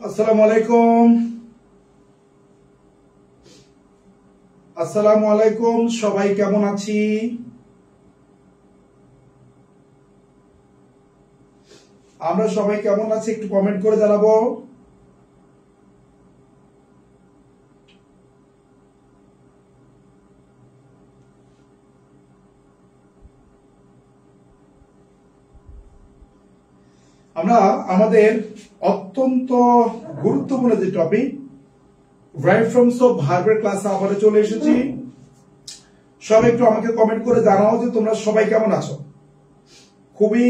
আসসালামু আলাইকুম। আসসালামু আলাইকুম, সবাই কেমন আছি? আমরা সবাই কেমন আছি একটু কমেন্ট করে জানাবো। আমরা আমাদের অত্যন্ত গুরুত্বপূর্ণ যে টপিক রাইট ফর্মস অফ ভার্বের ক্লাসে আবার চলে এসেছি। সবাই একটু আমাকে কমেন্ট করে জানাও যে তোমরা সবাই কেমন আছো। খুবই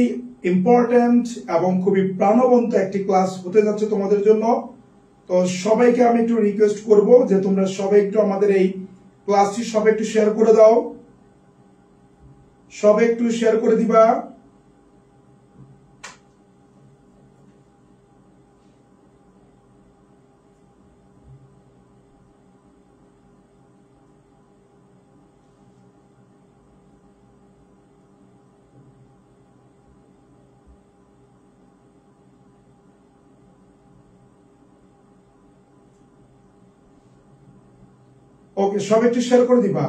ইম্পর্টেন্ট এবং খুবই প্রাণবন্ত একটি ক্লাস হতে যাচ্ছে তোমাদের জন্য। তো সবাইকে আমি একটু রিকোয়েস্ট করব যে তোমরা সবাই একটু আমাদের এই ক্লাসটি সবাই একটু শেয়ার করে দাও, সবাই একটু শেয়ার করে দিবা। ওকে, সবাই একটু শেয়ার করে দিবা।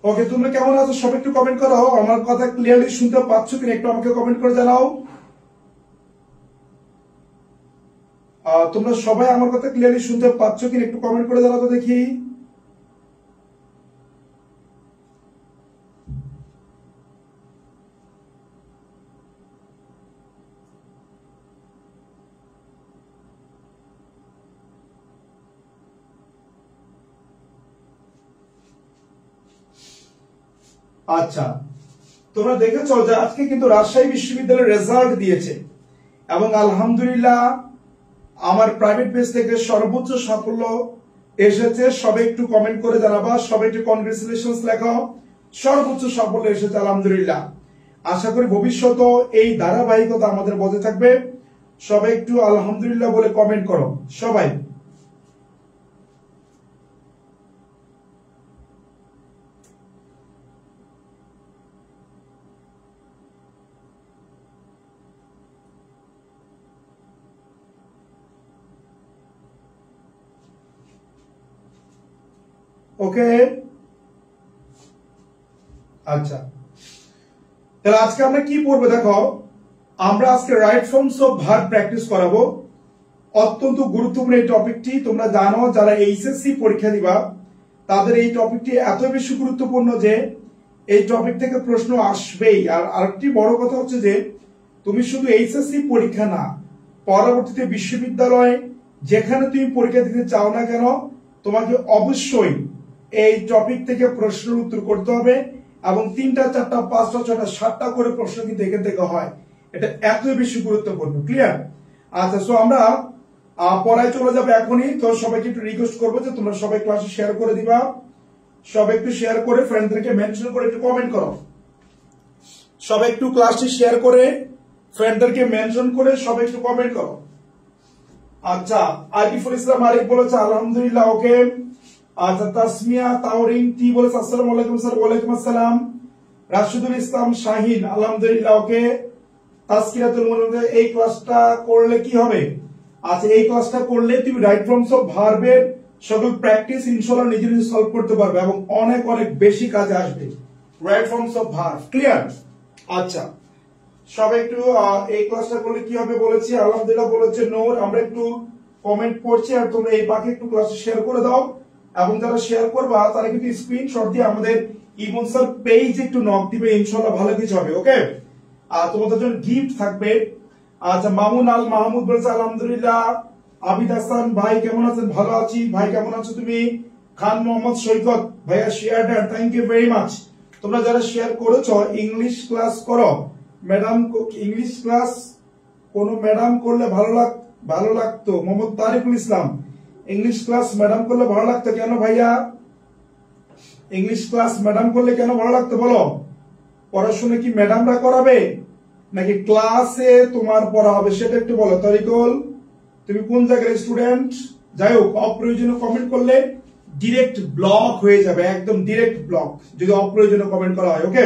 ওকে, তোমরা কেমন আছো সবাই একটু কমেন্ট করো। আমার কথা ক্লিয়ারলি শুনতে পাচ্ছ কিনা একটু আমাকে কমেন্ট করে জানাও। তোমরা সবাই আমার কথা ক্লিয়ারলি শুনতে পাচ্ছ কিনা একটু কমেন্ট করে জানাও তো দেখি। আচ্ছা, তোমরা দেখেছো যে আজকে কিন্তু রাজশাহী বিশ্ববিদ্যালয়ের রেজাল্ট দিয়েছে এবং আলহামদুলিল্লাহ আমার প্রাইভেট পেজ থেকে সর্বোচ্চ সাফল্য এসেছে। সবাই একটু কমেন্ট করে জানাবা, সবাই একটু কনগ্রেচুলেশনস লেখাও। সর্বোচ্চ সাফল্য এসেছে আলহামদুলিল্লাহ। আশা করি ভবিষ্যতেও এই ধারাবাহিকতা আমাদের বজায় থাকবে। সবাই একটু আলহামদুলিল্লাহ বলে কমেন্ট করো সবাই। ওকে, আচ্ছা তাহলে আজকে আমরা কি পড়বো দেখো। আমরা আজকে right forms of verb practice করাবো। অত্যন্ত গুরুত্বপূর্ণ এই টপিকটি। তোমরা জানো যারা এইচএসসি পরীক্ষা দিবা তাদের এই টপিকটি এত বেশি গুরুত্বপূর্ণ যে এই টপিক থেকে প্রশ্ন আসবেই। আর আরেকটি বড় কথা হচ্ছে যে তুমি শুধু এইচএসসি পরীক্ষা না, পরবর্তীতে বিশ্ববিদ্যালয়ে যেখানে তুমি পরীক্ষা দিতে চাও না কেন তোমাকে অবশ্যই এই টপিক থেকে প্রশ্নের উত্তর করতে হবে এবং 3টা 4টা 5টা 6টা 7টা করে প্রশ্ন কিন্তু এখান থেকে হয়। এটা এত বেশি গুরুত্বপূর্ণ। ক্লিয়ার? আচ্ছা, সো আমরা পড়ায় চলে যাবে এখনই। তো সবাইকে একটু রিকোয়েস্ট করবো যে তোমরা সবাই ক্লাসে শেয়ার করে দিবা, সবাই একটু শেয়ার করে ফ্রেন্ডদেরকে মেনশন করে একটু কমেন্ট করো। সবাই একটু ক্লাসটি শেয়ার করে ফ্রেন্ডদেরকে মেনশন করে সবাই একটু কমেন্ট করো। আচ্ছা, আরিফুল ইসলাম আরিফ বলেছে আলহামদুলিল্লাহ। ওকে, আচ্ছা তাসমিয়া তাওরিন টি বলেছে আসসালামু আলাইকুম স্যার। ওয়ালাইকুম আসসালাম। রাশিদুল ইসলাম শাহিন আলহামদুলিল্লাহ। ওকে, তাসকিরাতুল মুনির এই ক্লাসটা করলে কি হবে? আচ্ছা, এই ক্লাসটা করলে তুমি রাইট ফর্মস অফ ভার্বের সকল প্র্যাকটিস ইনশাআল্লাহ নিজে নিজে সলভ করতে পারবে এবং অনেক অনেক বেশি কাজে আসবে right forms of verb. Clear? আচ্ছা, সবাই একটু এই ক্লাসটা করলে কি হবে বলেছি আলহামদুলিল্লাহ বলেছে নূর। আমরা একটু কমেন্ট পড়ছি আর তোমরা এই বাকি একটু ক্লাসে শেয়ার করে দাও এবং যারা শেয়ার করবা তারা কিন্তু স্ক্রিনশট দিয়ে আমাদের ইমন স্যার পেজ একটু নক দিবে, ইনশাআল্লাহ ভালো কিছু হবে। ওকে, আর তোমাদের জন্য গিফট থাকবে। আচ্ছা, মামুন আল মাহমুদ বলেছে আলহামদুলিল্লাহ। আবিদ হাসান ভাই কেমন আছেন? ভালো আছি ভাই, কেমন আছো তুমি? খান মোহাম্মদ সৈকত ভাইয়া share that, thank you very much. তোমরা যারা শেয়ার করেছো ইংলিশ ক্লাস করো ম্যাডাম। ইংলিশ ক্লাস কোন ম্যাডাম করলে ভালো লাগতো। Mohammad Tarikul Islam, English class madam করলে ভালো লাগতো কেন ভাইয়া? ইংলিশ ক্লাস ম্যাডাম করলে কেন ভালো লাগতো বলো? পড়াশোনা কি ম্যাডামরা করাবে নাকি ক্লাসে তোমার পড়া হবে সেটা একটু বলো তারিকুল। তুমি কোন জায়গার স্টুডেন্ট, যাই হোক অপ্রয়োজনীয় কমেন্ট করলে ডিরেক্ট ব্লক হয়ে যাবে, একদম ডিরেক্ট ব্লক যদি অপ্রয়োজনীয় কমেন্ট করা হয়। ওকে,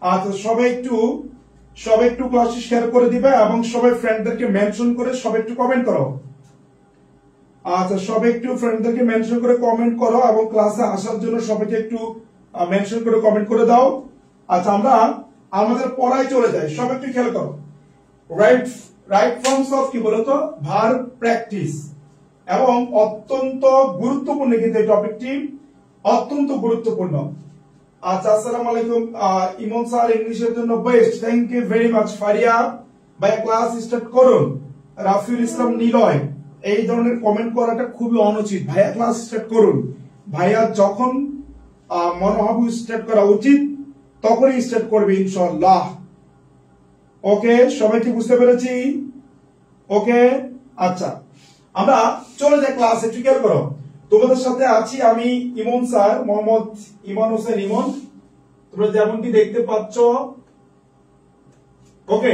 আচ্ছা সবাই একটু ক্লাসে শেয়ার করে দিবে এবং সবাই ফ্রেন্ডদেরকে মেনশন করে সবাই একটু কমেন্ট করো। আচ্ছা সবাই একটু ফ্রেন্ডদেরকে মেনশন করে কমেন্ট করো এবং ক্লাসে আসার জন্য সবাইকে একটু মেনশন করে কমেন্ট করে দাও। আচ্ছা আমরা আমাদের পড়ায় চলে যাই, সবাই একটু খেয়াল করো। রাইট ফর্মস অফ কি বলতো ভার্ব প্র্যাকটিস, এবং অত্যন্ত গুরুত্বপূর্ণ কিন্তু এই টপিকটি অত্যন্ত গুরুত্বপূর্ণ। আচ্ছা আসসালামু আলাইকুম ইমন স্যার, ইংলিশের জন্য best, thank you very much. Faria ভাই ক্লাস স্টার্ট করুন। রাফিউল ইসলাম নিলয়, এই ধরনের কমেন্ট করাটা খুবই অনুচিত। ভাইয়া ক্লাস স্টার্ট করুন, ভাইয়া যখন মনে হবে স্টার্ট করা উচিত তখনই স্টার্ট করবে ইনশাআল্লাহ। ওকে সবাই কি বুঝতে পেরেছি? ওকে আচ্ছা আমরা চলে যাই ক্লাসে, একটু খেয়াল করো। তোমাদের সাথে আছি আমি ইমন স্যার, মোহাম্মদ ইমন হোসেন ইমন, তোমরা যেমনটি দেখতে পাচ্ছ। ওকে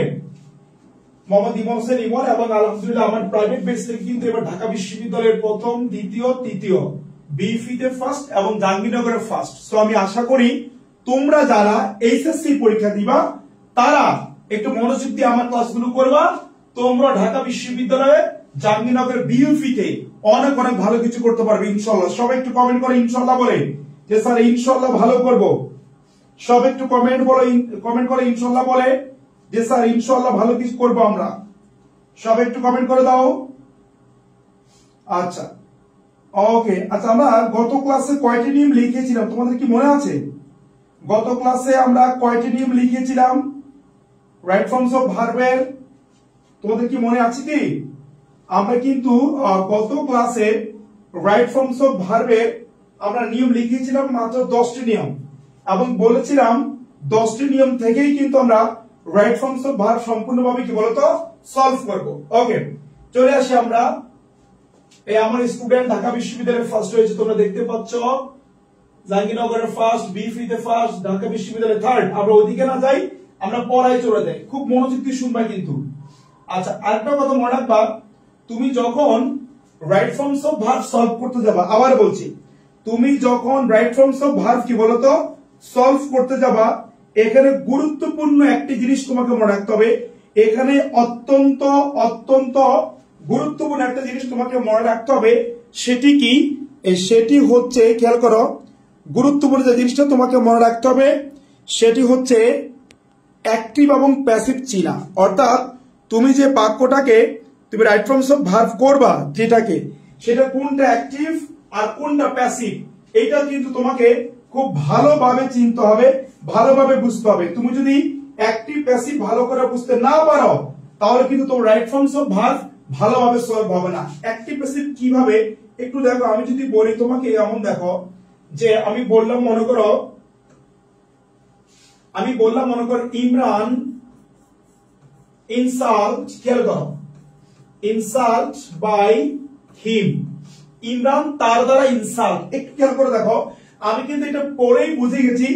মোহাম্মদ ইমন হোসেন ইমন, এবং আলহামদুলিল্লাহ আমার প্রাইভেট ব্যাচ থেকে কিন্তু এবার ঢাকা বিশ্ববিদ্যালয়ের প্রথম, দ্বিতীয়, তৃতীয়, বিইপিতে ফার্স্ট এবং জাহাঙ্গীরনগরের ফার্স্ট। সো আমি আশা করি তোমরা যারা এইচএসসি পরীক্ষা দিবা তারা একটু মনোযোগ দিয়ে আমার ক্লাসগুলো করবা। তোমরা ঢাকা বিশ্ববিদ্যালয়ে জাহাঙ্গীরনগর বিইপিতে অনেক অনেক ভালো কিছু করতে পারবে ইনশাআল্লাহ। সবাই একটু কমেন্ট করে ইনশাআল্লাহ বলে যে স্যার ইনশাআল্লাহ ভালো করব। সবাই একটু কমেন্ট করে ইনশাআল্লাহ বলে যে স্যার ইনশাআল্লাহ ভালো কিছু করব আমরা। সবাই একটু কমেন্ট করে দাও। আচ্ছা ওকে আচ্ছা আমরা গত ক্লাসে কয়টি নিয়ম লিখেছিলাম তোমাদের কি মনে আছে? গত ক্লাসে আমরা কয়টি নিয়ম লিখেছিলাম রাইট ফর্মস অফ ভার্বের, তোমাদের কি মনে আছে কি? আমরা কিন্তু গত ক্লাসে রাইট ফর্মস অফ ভার্বের আমরা নিয়ম লিখেছিলাম মাত্র 10টি নিয়ম, এবং বলেছিলাম 10টি নিয়ম থেকেই কিন্তু আমরা রাইট ফর্মস অফ ভার্ব সম্পূর্ণভাবে কি বলতো সলভ করব। ওকে চলে আসি আমরা। এই আমার স্টুডেন্ট ঢাকা বিশ্ববিদ্যালয়ের ফার্স্ট হয়েছে, তোমরা দেখতে পাচ্ছ। জাহাঙ্গীরনগরের ফার্স্ট, বিইপিতে ফার্স্ট, ঢাকা বিশ্ববিদ্যালয়ের থার্ড। আমরা ওইদিকে না যাই, আমরা পড়ায় চলে যাই, খুব মনোযোগ দিয়ে শুনবা কিন্তু। আচ্ছা আরেকটা কথা মনে রাখবা, তুমি যখন right forms of verb solve করতে যাবা, আবার বলছি তুমি যখন রাইট ফর্মস অফ ভার্ব কি বলতো সলভ করতে যাবা, এখানে গুরুত্বপূর্ণ একটি জিনিস তোমাকে মনে রাখতে হবে। এখানে অত্যন্ত অত্যন্ত গুরুত্বপূর্ণ একটা জিনিস তোমাকে মনে রাখতে হবে। সেটি কি? সেটি হচ্ছে, খেয়াল করো, গুরুত্বপূর্ণ যে জিনিসটা তোমাকে মনে রাখতে হবে সেটি হচ্ছে অ্যাক্টিভ এবং প্যাসিভ চিহ্ন। অর্থাৎ তুমি যে বাক্যটাকে তুমি রাইট ফর্মস অফ ভার্ব করবা, যেটাকে সেটা কোনটা অ্যাক্টিভ আর কোনটা প্যাসিভ, এটা কিন্তু তোমাকে খুব ভালোভাবে চিনতে হবে, ভালোভাবে বুঝতে হবে। তুমি যদি অ্যাক্টিভ প্যাসিভ ভালো করে বুঝতে না পারো তাহলে কিন্তু তোমার রাইট ফর্মস অফ ভার্ব ভালোভাবে সলভ হবে না। অ্যাক্টিভ প্যাসিভ কিভাবে একটু দেখো, আমি যদি বলি তোমাকে, এমন দেখো যে আমি বললাম মনে করো ইমরান ইনসাল্ট, খেয়াল করো, ইনসাল্ট বাই হিম, ইমরান তার দ্বারা ইনসাল্ট। একটু খেয়াল করে দেখো, আমি কিন্তু এটা পড়েই বুঝে গেছি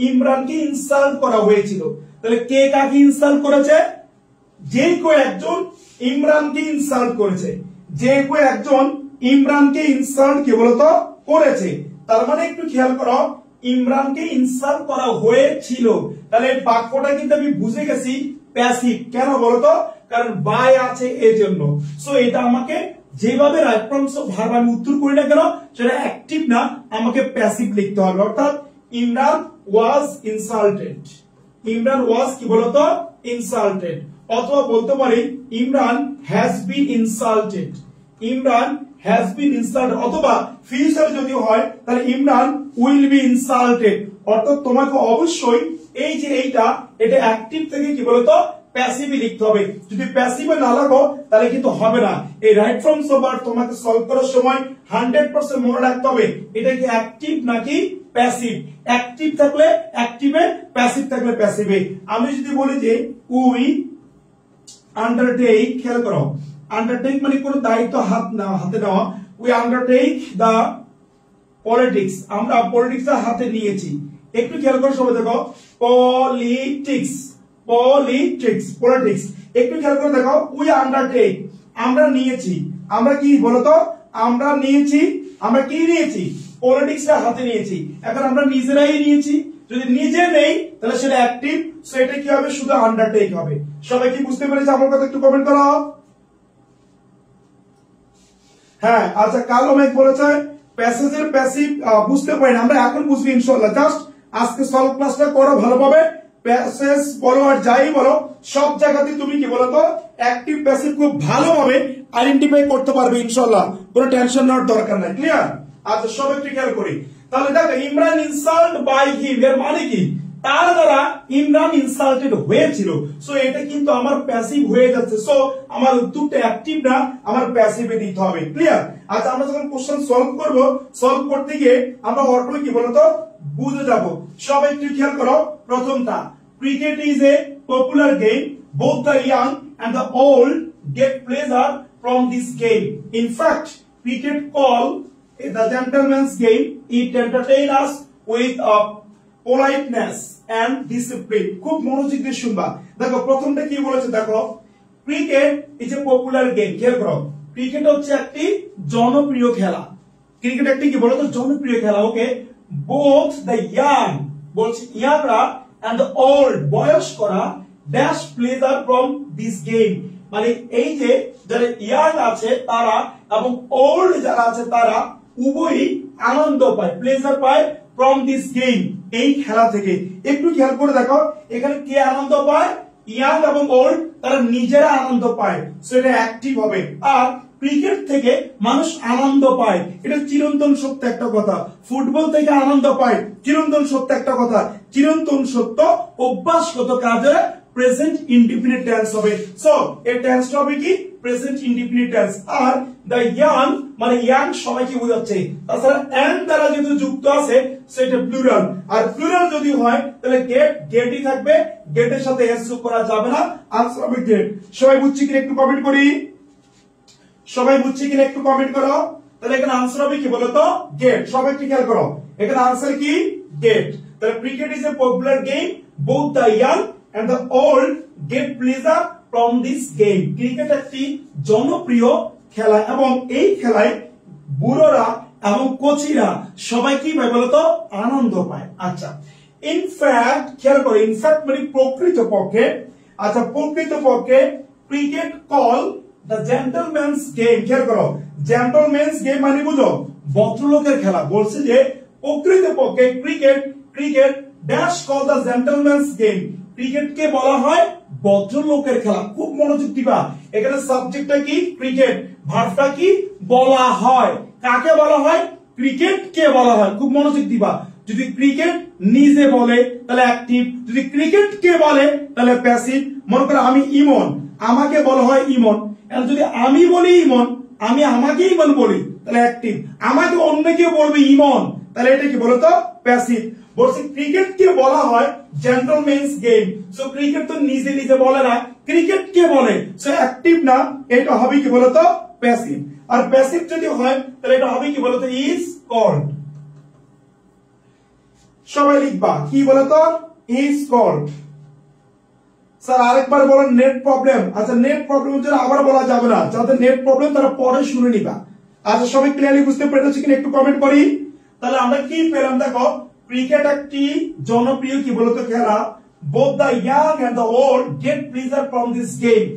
ইমরানকে ইনসাল্ট করা হয়েছিল। তাহলে কে কাকে ইনসাল্ট করেছে? যে কেউ একজন ইমরানকে ইনসাল্ট করেছে, যে কেউ একজন ইমরানকে ইনসাল্ট কি বলতো করেছে। তার মানে একটু খেয়াল করো, ইমরানকে ইনসাল্ট করা হয়েছিল, তাহলে বাক্যটা কিন্তু আমি বুঝে গেছি প্যাসিভ। কেন বলতো? কারণ বাই আছে এই জন্য। সো এটা আমাকে যেভাবে রাইট ফর্মস অফ ভার্ব আমি উত্তর করি না কেন, সেটা অ্যাক্টিভ না, আমাকে প্যাসিভ লিখতে হবে। অর্থাৎ ইমরান ওয়াজ ইনসাল্টেড, ইমরান ওয়াজ কি বলতো ইনসাল্টেড। অথবা বলতে পারি Imran has been insulted, Imran has been insulted. অথবা ফিউচার যদি হয় তাহলে ইমরান উইল বি ইনসাল্টেড। অর্থাৎ তোমাকে অবশ্যই এই যে এটা অ্যাক্টিভ থেকে কি বলতো প্যাসিভে লিখতে হবে। যদি প্যাসিভে না লাগো তাহলে কিন্তু হবে না। এই রাইট ফর্মস অফ ভার্ব তোমাকে সলভ করার সময় 100% মনে রাখতে হবে এটা কি অ্যাক্টিভ নাকি প্যাসিভ। অ্যাক্টিভ থাকলে অ্যাক্টিভে, প্যাসিভ থাকলে প্যাসিভে। আমি যদি বলি যে উই আন্ডারটেক, খেয়াল করো, আন্ডারটেক মানে কোন দায়িত্ব হাতে নেওয়া। উই আন্ডারটেক দা পলিটিক্স, আমরা পলিটিক্স হাতে নিয়েছি। একটু খেয়াল করো সবাই, দেখো পলিটিক্স, পলিটিক্স, পলিটিক্স। একটু খেয়াল করে দেখো, উই আন্ডারটেক, আমরা নিয়েছি, আমরা কি বলতো, আমরা নিয়েছি, আমরা কি নিয়েছি, পলিটিক্সটা হাতে নিয়েছি। এখন আমরা নিজেরাই নিয়েছি, যদি নিজে নেই তাহলে সেটা অ্যাক্টিভ, সো এটা কি হবে, শুধু আন্ডারটেক হবে। সবাই কি বুঝতে পেরেছে আমার কথা, একটু কমেন্ট করো। হ্যাঁ আচ্ছা, কালো মেঘ বলেছে প্যাসেজের প্যাসিভ বুঝতে পারি না, আমরা এখন বুঝবি ইনশাআল্লাহ। জাস্ট আজকে সলভ ক্লাসটা করো ভালোভাবে, প্যাসেজ বলো আর যাই বলো সব জায়গাতে তুমি কি বলতো অ্যাক্টিভ প্যাসিভ খুব ভালোভাবে আইডেন্টিফাই করতে পারবে ইনশাআল্লাহ, কোনো টেনশন নেওয়ার দরকার নাই। ক্লিয়ার? আচ্ছা সব একটু খেয়াল করি। তাহলে দেখো ইমরান ইনসাল্ট বাই হিম এর মানে কি, তার দ্বারা ইমরান ইনসাল্টেড হয়েছিল, সো এটা কিন্তু আমার প্যাসিভ হয়ে যাচ্ছে, সো আমার উত্তরটা অ্যাক্টিভ না, আমার প্যাসিভে দিতে হবে। ক্লিয়ার? আচ্ছা আমরা যখন কোশ্চেন সলভ করব, সলভ করতে গিয়ে আমরা অটো কি বলতো বুঝে যাব। সবাই একটু খেয়াল করো, প্রথমটা cricket is a popular game, both the young and the old get pleasure from this game. In fact, cricket call the gentleman's game. It entertain us with politeness and discipline. খুব মনোযোগ দিয়ে শুনবা। দেখো প্রথমটা কি বলেছে, দেখো cricket is a popular game. খেয়াল করো, ক্রিকেট হচ্ছে একটি জনপ্রিয় খেলা। ক্রিকেট একটি কি বলতো জনপ্রিয় খেলা। ওকে, বোথ দ্য ইয়াং বলছে ইয়াংরা and the old বয়স্করা dash pleasure from this game, মানে এই যে যারা ইয়াং আছে তারা এবং ওল্ড যারা আছে তারা উভয়ই আনন্দ পায়, প্লেজার পায় ফ্রম দিস গেম, এই খেলা থেকে। একটু খেয়াল করে দেখো এখানে কে আনন্দ পায়, ইয়াং এবং ওল্ড তারা নিজেরা আনন্দ পায়, সেটা অ্যাক্টিভ হবে। আর ক্রিকেট থেকে মানুষ আনন্দ পায়, এটা চিরন্তন সত্য একটা কথা। ফুটবল থেকে আনন্দ পায়, চিরন্তন সত্য একটা কথা। চিরন্তন সত্য অভ্যাসগত কাজে প্রেজেন্ট ইনডিফিনিট টেন্স হবে। সো এই টেন্সটা হবে কি present indefinite tense. Are the young মানে ইয়াং সবাইকে বোঝাচ্ছে, তাছাড়া এন্ড দ্বারা যেহেতু যুক্ত আছে সেটা প্লুরাল, আর প্লুরাল যদি হয় তাহলে গেট, গেটই থাকবে, গেটের সাথে এস যোগ করা যাবে না, আনসার হবে গেট। সবাই বুঝছি কিনা একটু কমেন্ট করি, সবাই বুঝছি কিনা একটু কমেন্ট করো। তাহলে এখানে আনসার হবে কি বলতো গেট। সবাই একটু খেয়াল করো, এখানে আনসার কি গেট। তাহলে cricket is a popular game, both the young and the old get pleasure from this game. Cricket একটি জনপ্রিয় খেলা এবং এই খেলায় বুড়োরা এবং কোচিরা সবাই কি পায় বলতো আনন্দ পায়। আচ্ছা ইনফ্যাক্ট খেয়াল করো, ইনফ্যাক্ট মানে প্রকৃতপক্ষে। আচ্ছা প্রকৃতপক্ষে cricket call the gentleman's game. খেয়াল করো, জেন্টলম্যানস গেম মানে বুঝো ভদ্রলোকের খেলা। বলছে যে প্রকৃতপক্ষে cricket, cricket dash call the gentleman's game, ক্রিকেটকে বলা হয় ভদ্রলোকের খেলা। খুব মনোযোগ দিবা, এখানে সাবজেক্টটা কি ক্রিকেট, ভার্বটা কি বলা হয়। কাকে বলা হয়, ক্রিকেটকে বলা হয়। খুব মনোযোগ দিবা, যদি ক্রিকেট নিজে বলে তাহলে অ্যাক্টিভ, যদি ক্রিকেটকে বলে তাহলে প্যাসিভ। মনে করো আমি ইমন, আমাকে বলা হয় ইমন, আর যদি আমি বলি ইমন, আমি আমাকে ইমন বলি তাহলে অ্যাক্টিভ। আমাকে অন্য কেউ বলবে ইমন তাহলে এটা কি বলতো প্যাসিভ। বলছি ক্রিকেট কে বলা হয় জেন্টলম্যানস গেম, সো ক্রিকেট তো নিজে নিজে বলে না, ক্রিকেট কে বলে, সো অ্যাক্টিভ না, এটা হবে কি বলতো প্যাসিভ। আর প্যাসিভ যদি হয় তাহলে এটা হবে কি বলতো ইজ কল্ড। সবাই লিখবা কি বলতো ইজ কল্ড। স্যার আরেকবার বলেন নেট প্রবলেম। আচ্ছা নেট প্রবলেম যেটা আবার বলা যাবে না, যাদের নেট প্রবলেম তারা পরে শুনে নিবা। আচ্ছা সবাই ক্লিয়ারলি বুঝতে পেরেছি কিনা একটু কমেন্ট করি। তাহলে আমরা কি পেলাম, দেখো ক্রিকেট একটি জনপ্রিয় কি বলতো খেলা, both the young and the old get pleasure from this game.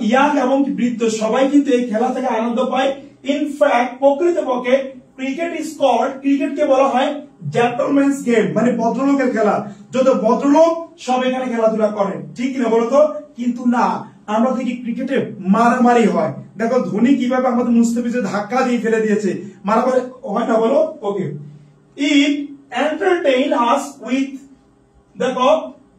Young এবং বৃদ্ধ সবাই কিন্তু এই খেলা থেকে আনন্দ পায়। ইনফ্যাক্ট প্রকৃতপক্ষে ক্রিকেট ইজ কল্ড, ক্রিকেটকে বলা হয় জেন্টলম্যানস গেম, মানে ভদ্রলোকের খেলা। যত ভদ্রলোক সব এখানে খেলাধুলা করে, ঠিক না বলতো? কিন্তু না, আমরা দেখি ক্রিকেটে মারামারি হয়। দেখো ধোনি কিভাবে আমাদের মুস্তাফিজকে ধাক্কা দিয়ে ফেলে দিয়েছে, মারামারি হয় না বলো? ওকে, ইট entertain us with দেখো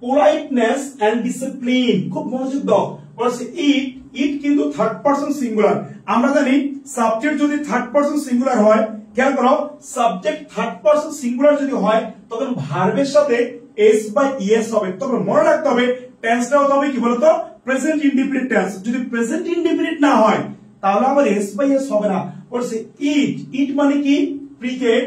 politeness and discipline। খুব মনোযোগ দাও, বলছে ইট, ইট কিন্তু থার্ড পারসন সিঙ্গুলার। আমরা জানি সাবজেক্ট যদি থার্ড পারসন সিঙ্গুলার হয়, খেয়াল করো সাবজেক্ট থার্ড পারসন সিঙ্গুলার যদি হয় তখন ভার্বের সাথে এস বা ইএস হবে। তবে মনে রাখতে হবে টেন্সটা হতে হবে কি বলতো প্রেজেন্ট ইনডিফিনিট টেন্স। যদি প্রেজেন্ট ইনডিফিনিট না হয় তাহলে আবার এস বা ইএস হবে না। বলছে ইট, ইট মানে কি ক্রিকেট,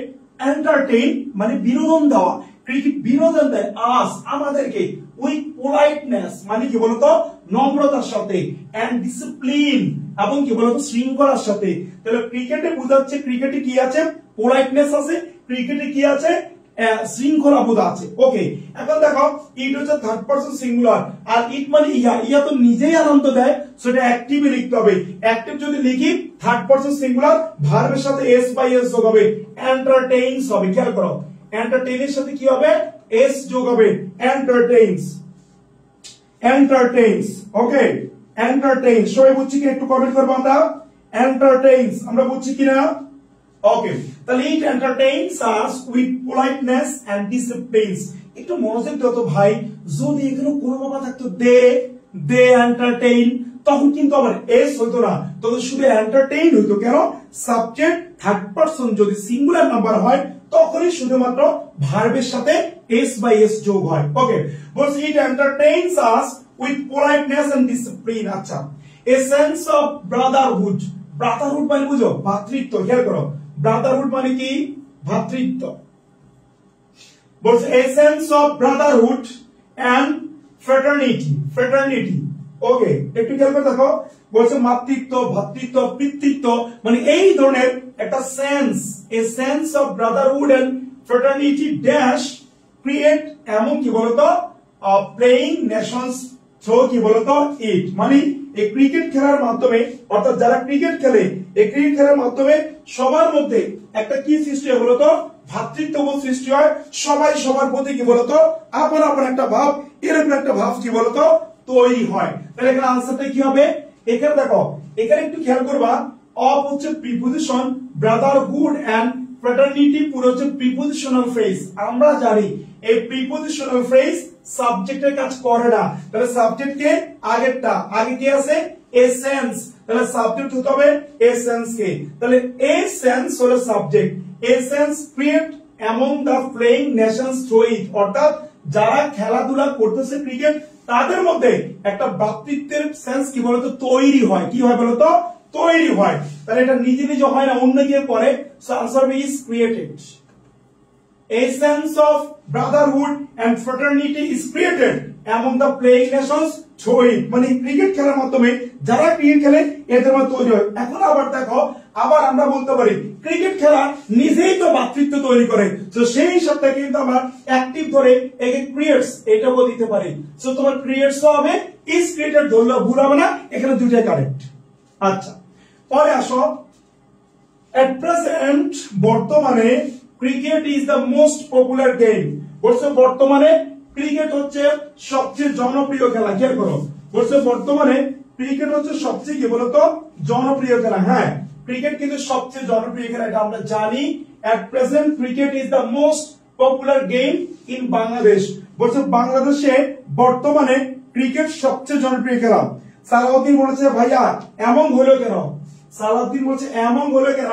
এন্টারটেইন মানে বিনোদন দেওয়া, ক্রিকেট বিনোদন দেয় আস আমাদেরকে, উইথ পোলাইটনেস মানে কি বলতো নম্রতার সাথে, এন্ড ডিসিপ্লিন এবং কি বলতো শৃঙ্খলার সাথে। তাহলে ক্রিকেটে বোঝাচ্ছে ক্রিকেটে কি আছে, পোলাইটনেস আছে, ক্রিকেটে কি আছে, শৃঙ্খলা বোধ আছে। ওকে, এখন দেখো ইট হচ্ছে থার্ড পারসন সিঙ্গুলার, আর ইট মানে ইয়া, ইয়া তো নিজেই আনন্দ দেয়, সেটা অ্যাক্টিভে লিখতে হবে। অ্যাক্টিভ যদি লিখি থার্ড পারসন সিঙ্গুলার, ভার্বের সাথে এস বাই এস যোগ হবে, এন্টারটেইনস হবে। খেয়াল করো, এন্টারটেইনের সাথে কি হবে, এস যোগ হবে, এন্টারটেইনস, এন্টারটেইনস। ওকে, এন্টারটেইন, সবাই বুঝছি কি? একটু কমেন্ট করবো আমরা, এন্টারটেইনস আমরা বুঝছি কিনা? ওকে, তাহলে it entertains us with politeness and disciplines. একটু মনোযোগ দাও তো ভাই, যদি এখানে কোনো বাবা থাকতো দে এন্টারটেইন, তখন কিন্তু আবার এস হইতো না, তখন শুধু এন্টারটেইন হইতো। কেন? সাবজেক্ট থার্ড পারসন যদি সিঙ্গুলার নাম্বার হয় তখনই শুধুমাত্র ভার্বের সাথে এস বাই এস যোগ হয়। ওকে, বলছে it entertains us with politeness and discipline. আচ্ছা, a sense of brotherhood, brotherhood মানে বুঝো ভ্রাতৃত্ব। খেয়াল করো, ব্রাদারহুড মানে কি? ভ্রাতৃত্ব। বলছে a sense of brotherhood and fraternity, fraternity. Okay, একটু খেয়াল করে দেখো, বলছে মাতৃত্ব, ভ্রাতৃত্ব, পিতৃত্ব মানে এই ধরনের একটা sense, a sense of brotherhood and fraternity dash create, এমন কি বলতো প্লেইং নেশনস থ্রো কি বলতো ইট, মানে এই ক্রিকেট খেলার মাধ্যমে, অর্থাৎ যারা ক্রিকেট খেলে এই ক্রিকেট খেলার মাধ্যমে সবার মধ্যে একটা কি সৃষ্টি হয় বলতো, ভ্রাতৃত্ববোধ সৃষ্টি হয়। সবাই সবার প্রতি কি বলতো আপন আপন একটা ভাব, এরকম একটা ভাব কি বলতো তৈরি হয়। তাহলে এখানে আনসারটা কি হবে? এখানে দেখো, এখানে একটু খেয়াল করবা, অফ হচ্ছে প্রিপোজিশন, ব্রাদারহুড এন্ড ফ্রেটার্নিটি পুরো হচ্ছে প্রিপোজিশনাল ফ্রেজ। আমরা জানি এই প্রিপোজিশনাল ফ্রেজ সাবজেক্টের কাজ করে না, তাহলে সাবজেক্ট কে আগেরটা, আগে কি আছে এসেন্স, তাহলে সাবজেক্ট হতে হবে এসেন্স কে, তাহলে এসেন্স হলো subject. A sense create among the playing nations through it, অর্থাৎ যারা খেলাধুলা করতেছে ক্রিকেট তাদের মধ্যে একটা ভ্রাতৃত্বের সেন্স কি বলতো তৈরি হয়। কি হয় বলতো? তৈরি হয়। তাহলে এটা নিজে নিজে হয় না, অন্য কেউ করে। So answer is created. A sense of brotherhood and fraternity is created among the playing nations through it, মানে ক্রিকেট খেলার মাধ্যমে যারা ক্রিকেট খেলে এদের মধ্যে তৈরি হয়। এখন আবার দেখো, আবার আমরা বলতে পারি ক্রিকেট খেলা নিজেই তো ভ্রাতৃত্ব তৈরি করে, তো সেই হিসাবটা কিন্তু আমরা অ্যাক্টিভ ধরে একে ক্রিয়েটস এটাও দিতে পারি। সো তোমার ক্রিয়েটস হবে, ইজ ক্রিয়েটেড ধরলে ভুল হবে না, এখানে দুইটাই কারেক্ট। আচ্ছা, পরে আসো, এট প্রেজেন্ট বর্তমানে cricket is the most popular game. বলছে বর্তমানে ক্রিকেট হচ্ছে সবচেয়ে জনপ্রিয় খেলা। খেয়াল করো, বলছে বর্তমানে ক্রিকেট হচ্ছে সবচেয়ে কি বলতো জনপ্রিয় খেলা। হ্যাঁ, ক্রিকেট কিন্তু সবচেয়ে জনপ্রিয় খেলা, এটা আমরা জানি। At present cricket is the most popular game in Bangladesh. বলছে বাংলাদেশে বর্তমানে ক্রিকেট সবচেয়ে জনপ্রিয় খেলা। সালাউদ্দিন বলেছে ভাইয়া এমন হলো কেন? সালাউদ্দিন বলছে এমন হলো কেন?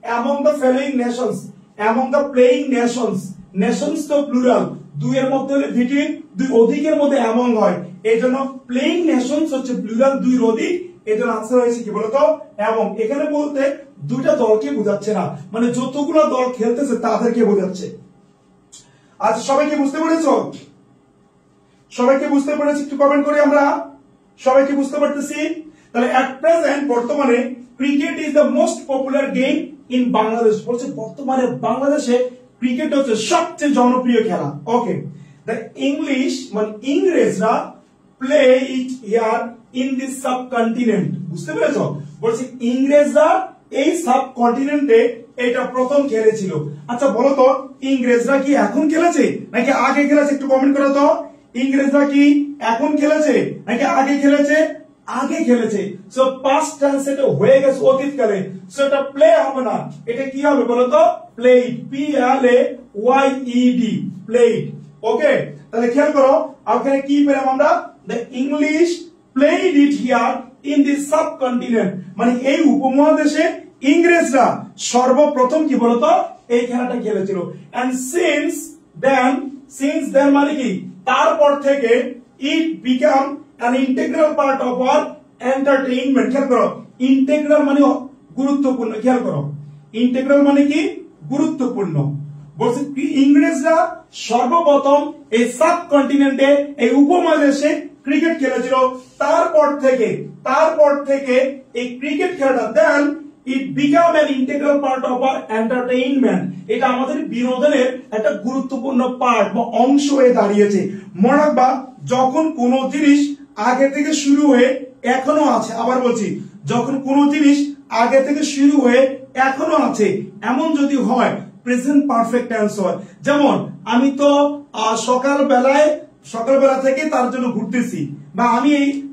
Among the following Nations, among the playing Nations, Nations তো প্লুরাল, দুইয়ের মধ্যে হলে বিটুইন, দুই অধিকের মধ্যে অ্যামং হয়, এই জন্য প্লেইং নেশনস হচ্ছে প্লুরাল, দুইয়ের অধিক, এই জন্য আনসার হয়েছে কি বলতো অ্যামং। এখানে বলতে দুইটা দলকে বোঝাচ্ছে না, মানে যতগুলো দল খেলতেছে তাদেরকে বোঝাচ্ছে। আচ্ছা, সবাইকে বুঝতে পেরেছো? সবাইকে বুঝতে পেরেছি? একটু কমেন্ট করি আমরা, সবাইকে বুঝতে পারতেছি? তাহলে এট প্রেজেন্ট বর্তমানে cricket is the most popular game in Bangladesh. বলছে বর্তমানে বাংলাদেশে ক্রিকেট হচ্ছে সবচেয়ে জনপ্রিয় খেলা। ওকে, দ্য ইংলিশ মানে ইংরেজরা play it here in this subcontinent. বুঝতে পেরেছো? বলছে ইংরেজরা এই সাবকন্টিনেন্টে এটা প্রথম খেলেছিল। আচ্ছা বলো তো, ইংরেজরা কি এখন খেলেছে নাকি আগে খেলেছে? একটু কমেন্ট করো তো, ইংরেজরা কি এখন খেলেছে নাকি আগে খেলেছে? আগে খেলেছে। সো পাস্ট টেন্স এটা হয়ে গেছে অতীতকালে, সো এটা প্লে হবে না, এটা কি হবে বলতো played, P L A Y E D, played. ওকে, তাহলে খেয়াল করো ওখানে কি পেলাম আমরা, the English played it here in this subcontinent, মানে এই উপমহাদেশে ইংরেজরা সর্বপ্রথম কি বলতো এই খেলাটা খেলেছিল। এন্ড সিন্স দেন মানে কি তারপর থেকে ইট become an integral part of our entertainment। খেয়াল করো, ইন্টেগ্রাল মানে গুরুত্বপূর্ণ। খেয়াল করো, ইন্টেগ্রাল মানে কি গুরুত্বপূর্ণ। বলছে ইংরেজরা সর্বপ্রথম এই সাবকন্টিনেন্টে এই উপমহাদেশে ক্রিকেট খেলেছিল। তারপর থেকে এই ক্রিকেট খেলাটা দেন it became an integral part of our entertainment, এটা আমাদের বিনোদনের একটা গুরুত্বপূর্ণ পার্ট বা অংশ হয়ে দাঁড়িয়েছে। মনে রাখবা, যখন কোন জিনিস আগে থেকে শুরু হয়ে এখনো আছে, আবার বলছি, যখন কোন জিনিস আগে থেকে শুরু হয়ে এখনো আছে এমন যদি হয় প্রেজেন্ট পারফেক্ট টেন্স হয়। যেমন আমি তো সকালবেলা থেকে তার জন্য ঘুরতেছি, বা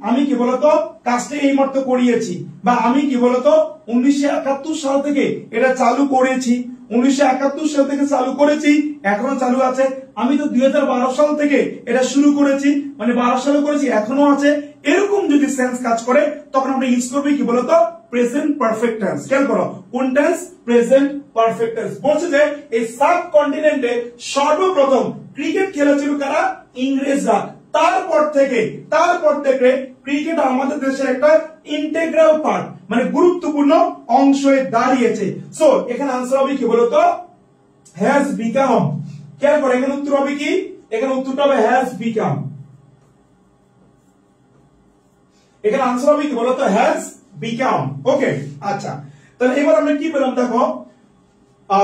আমি কি বলতো কাজটা এই মাত্র করিয়েছি, বা আমি কি বলতো 1971 সাল থেকে এটা চালু করেছি, 1971 সাল থেকে চালু করেছি, এখনো চালু আছে। আমি তো 2012 সাল থেকে এটা শুরু করেছি, মানে 12 সালে করেছি, এখনো আছে। এরকম যদি সেন্স কাজ করে তখন আমরা ইউজ করব কি বলতো প্রেজেন্ট পারফেক্ট টেন্স। খেয়াল করো, কোন টেন্স? Present perfect tense. বলছে যে এই সাবকন্টিনেন্টে সর্বপ্রথম ক্রিকেট খেলেছিল কারা? ইংরেজরা। তারপর থেকে ক্রিকেট আমাদের দেশের একটা ইন্টিগ্রাল পার্ট, মানে গুরুত্বপূর্ণ অংশ হয়ে দাঁড়িয়েছে। সো এখানে আনসার হবে কি বলতো হ্যাজ বিকাম। খেয়াল করো, এখানে উত্তর হবে কি? এখানে উত্তরটা হবে হ্যাজ বিকাম। এখানে আনসার হবে কি বলতো হ্যাজ বিকাম। ওকে, আচ্ছা, তাহলে এবার আমরা কি পেলাম দেখো,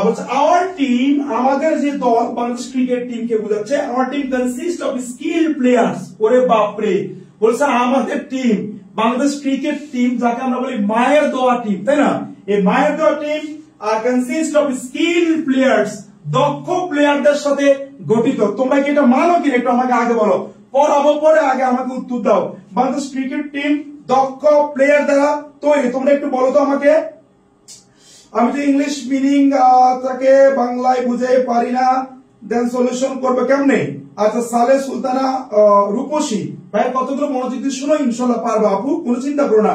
বলছে আওয়ার টিম, আমাদের যে দল বাংলাদেশ ক্রিকেট টিমকে বোঝাচ্ছে, our team consist of skill players. ওরে বাপরে, বলছে আমাদের টিম, বাংলাদেশ ক্রিকেট টিম যাকে আমরা বলি মায়ের দোয়া টিম, তাই না? এই মায়ের দোয়া team consist of skill players, দক্ষ প্লেয়ারদের সাথে গঠিত। তোমরা কি এটা মানো কিনা একটু আমাকে আগে বলো, পরে আগে আমাকে উত্তর দাও। বাংলাদেশ ক্রিকেট টিম দক্ষ প্লেয়ার দ্বারা তৈরি, তোমরা একটু বলো তো আমাকে। আমি তো ইংলিশ মিনিং তাকে বাংলায় বুঝাই পারি না, দেন সলিউশন করবে কেমনে? আচ্ছা, সালে সুলতানা রূপসী ভাই, কতগুলো মনোযোগ দিয়ে শুনো, ইনশাআল্লাহ পারবা আপু, কোনো চিন্তা করো না।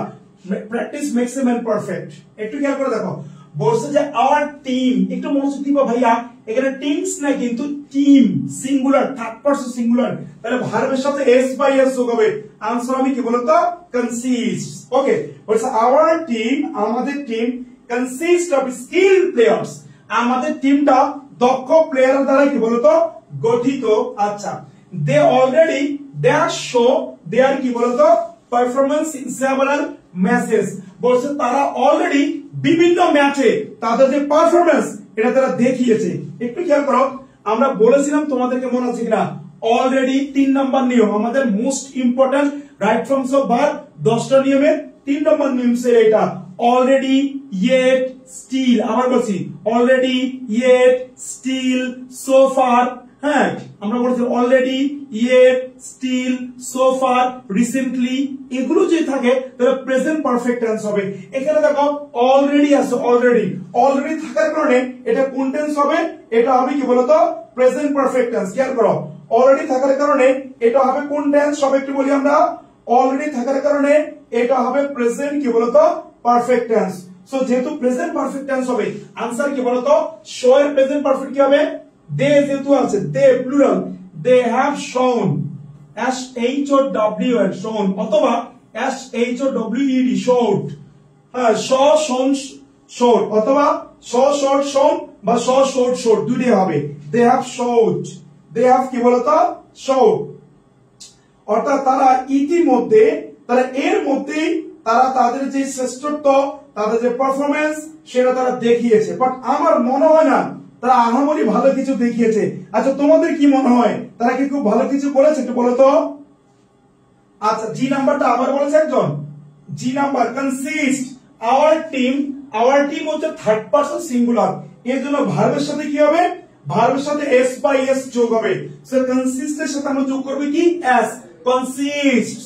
Practice makes a man perfect. একটু খেয়াল করে দেখো, বলছে যে আওয়ার টিম, একটু মনোযোগ দিবা ভাইয়া, এখানে টিমস না কিন্তু team singular, third person singular, তাহলে ভার্বের সাথে এস বাই এস যোগ হবে। আনসার হবে কি বলতো কনসিস্ট। ওকে, বলছে আওয়ার টিম, আমাদের team consist of skill players, আমাদের টিমটা দক্ষ প্লেয়ার দ্বারা কি বলতো গঠিত। আচ্ছা, they already dash show their কি বলতো পারফরম্যান্স ইন সেভারাল ম্যাচেস, বলছে তারা অলরেডি বিভিন্ন ম্যাচে তাদের যে পারফরম্যান্স এটা তারা দেখিয়েছে। একটু খেয়াল করো, আমরা বলেছিলাম তোমাদেরকে মনে আছে কিনা, অলরেডি 3 নম্বর নিয়ম, আমাদের most important right forms of verb 10টা নিয়মের 3 নম্বর নিয়ম এটা অলরেডি, ইয়েট, স্টিল। আবার বলছি already, yet, still, so far. হ্যাঁ, আমরা বলছি already, yet, still, so far, recently, এগুলো যদি থাকে তাহলে প্রেজেন্ট পারফেক্ট টেন্স হবে। এখানে দেখো অলরেডি আছে, অলরেডি থাকার কারণে এটা কোন টেন্স হবে? এটা হবে কি বলতো প্রেজেন্ট পারফেক্ট টেন্স। খেয়াল করো, অলরেডি থাকার কারণে এটা হবে কোন টেন্স? সব একটু বলি আমরা, অলরেডি থাকার কারণে এটা হবে প্রেজেন্ট কি বলতো পারফেক্ট টেন্স। সো যেহেতু প্রেজেন্ট পারফেক্ট টেন্স হবে, আনসার কি বলতো শো এর প্রেজেন্ট পারফেক্ট কি হবে? দে যেহেতু আছে, they plural, they have shown, S H O W N shown, অথবা S H O W E D showed. হ্যাঁ, শ শোন শোড, অথবা শ শোড শোন বা শ শোড শোড, দুইটাই হবে। They have showed, they have কি বলতো শোড, অর্থাৎ তারা ইতিমধ্যে, তারা এর মধ্যেই তারা তাদের যে শ্রেষ্ঠত্ব, তাদের যে পারফরমেন্স সেটা তারা দেখিয়েছে। বাট আমার মনে হয় না তারা আহামরি ভালো কিছু দেখিয়েছে। আচ্ছা, তোমাদের কি মনে হয় তারা কি খুব ভালো কিছু করেছে? একটু বলো তো। আচ্ছা, জি নাম্বারটা আবার বলেছে একজন, G number consist, our team হচ্ছে থার্ড পারসন সিঙ্গুলার, এর জন্য ভার্বের সাথে কি হবে? ভার্বের সাথে এস বাই এস যোগ হবে। সো কনসিস্ট এর সাথে আমরা যোগ করব কি S, consist.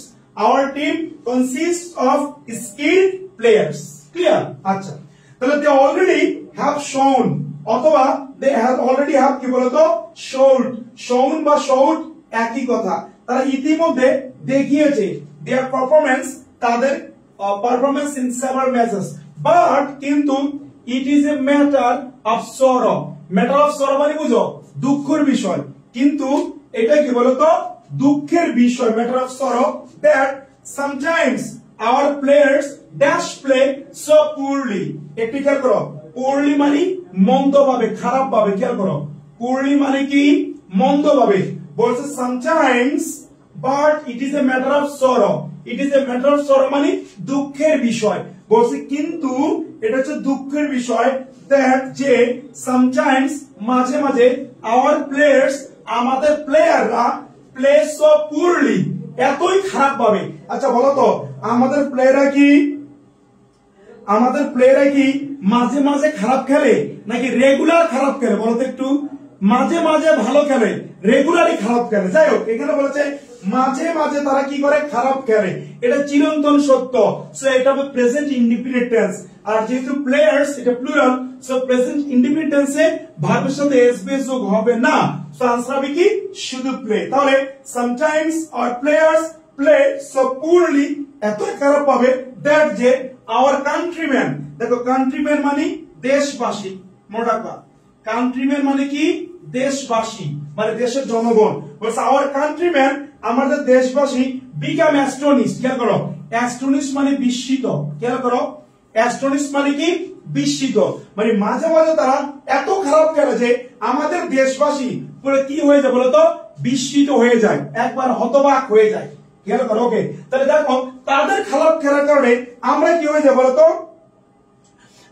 Our team consists of skilled players. Clear? আচ্ছা, তাহলে they already have shown, অথবা they have already have কি বলতো showed, shown বা showed একই কথা, তারা ইতিমধ্যে দেখিয়েছে their performance, তাদের performance in several matches, but কিন্তু it is a matter of sorrow, matter of sorrow মানে বুঝো দুঃখের বিষয়, কিন্তু এটা কি বলতো দুঃখের বিষয়, matter of sorrow, that sometimes our players dash play so poorly. একটু খেয়াল করো, poorly মানে মন্দ ভাবে, খারাপ ভাবে। খেয়াল করো, পুরলি মানে কি মন্দভাবে, বলছে sometimes but it is a matter of sorrow, it is a matter of sorrow মানে দুঃখের বিষয়, বলছে কিন্তু এটা হচ্ছে দুঃখের বিষয় দ্যাট যে সামটাইমস মাঝে মাঝে আওয়ার প্লেয়ার্স আমাদের প্লেয়াররা প্লে সো পুরলি এতই খারাপ ভাবে। আচ্ছা বলো তো আমাদের প্লেয়াররা কি মাঝে মাঝে খারাপ খেলে নাকি রেগুলার খারাপ খেলে? বলো তো একটু, মাঝে মাঝে ভালো খেলে রেগুলারই খারাপ খেলে। যাই হোক এখানে বলেছে মাঝে মাঝে তারা কি করে খারাপ খেলে, এটা চিরন্তন সত্য, সো এটা হবে প্রেজেন্ট ইনডিফিনিট টেন্স। আর যেহেতু প্লেয়ার্স এটা প্লুরাল, সো প্রেজেন্ট ইনডিফিনিট টেন্সে ভার্বের সাথে এস বেস যোগ হবে না, সো आंसर হবে কি শুধু প্লে। তাহলে sometimes our players play so poorly এত খারাপ পাবে দ্যাট যে আওয়ার কান্ট্রিম্যান, দেখো কান্ট্রিম্যান মানে দেশবাসী, মনে রাখবা কান্ট্রিম্যান মানে কি দেশবাসী মানে দেশের জনগণ, বলছে আওয়ার কান্ট্রিম্যান আমাদের দেশবাসী বিকাম অ্যাস্টনিশড। খেয়াল করো অ্যাস্টনিশ মানে বিস্মিত, খেয়াল করো অ্যাস্টনিশ মানে কি বিস্মিত, মানে মাঝে মাঝে তারা এত খারাপ খেলে যে আমাদের দেশবাসী পুরো কি হয়ে যায় বলতো বিস্মিত হয়ে যায়, একবার হতবাক হয়ে যায়। খেয়াল করো ওকে, তাহলে দেখো তাদের খারাপ খেলার কারণে আমরা কি হয়ে যায় বলতো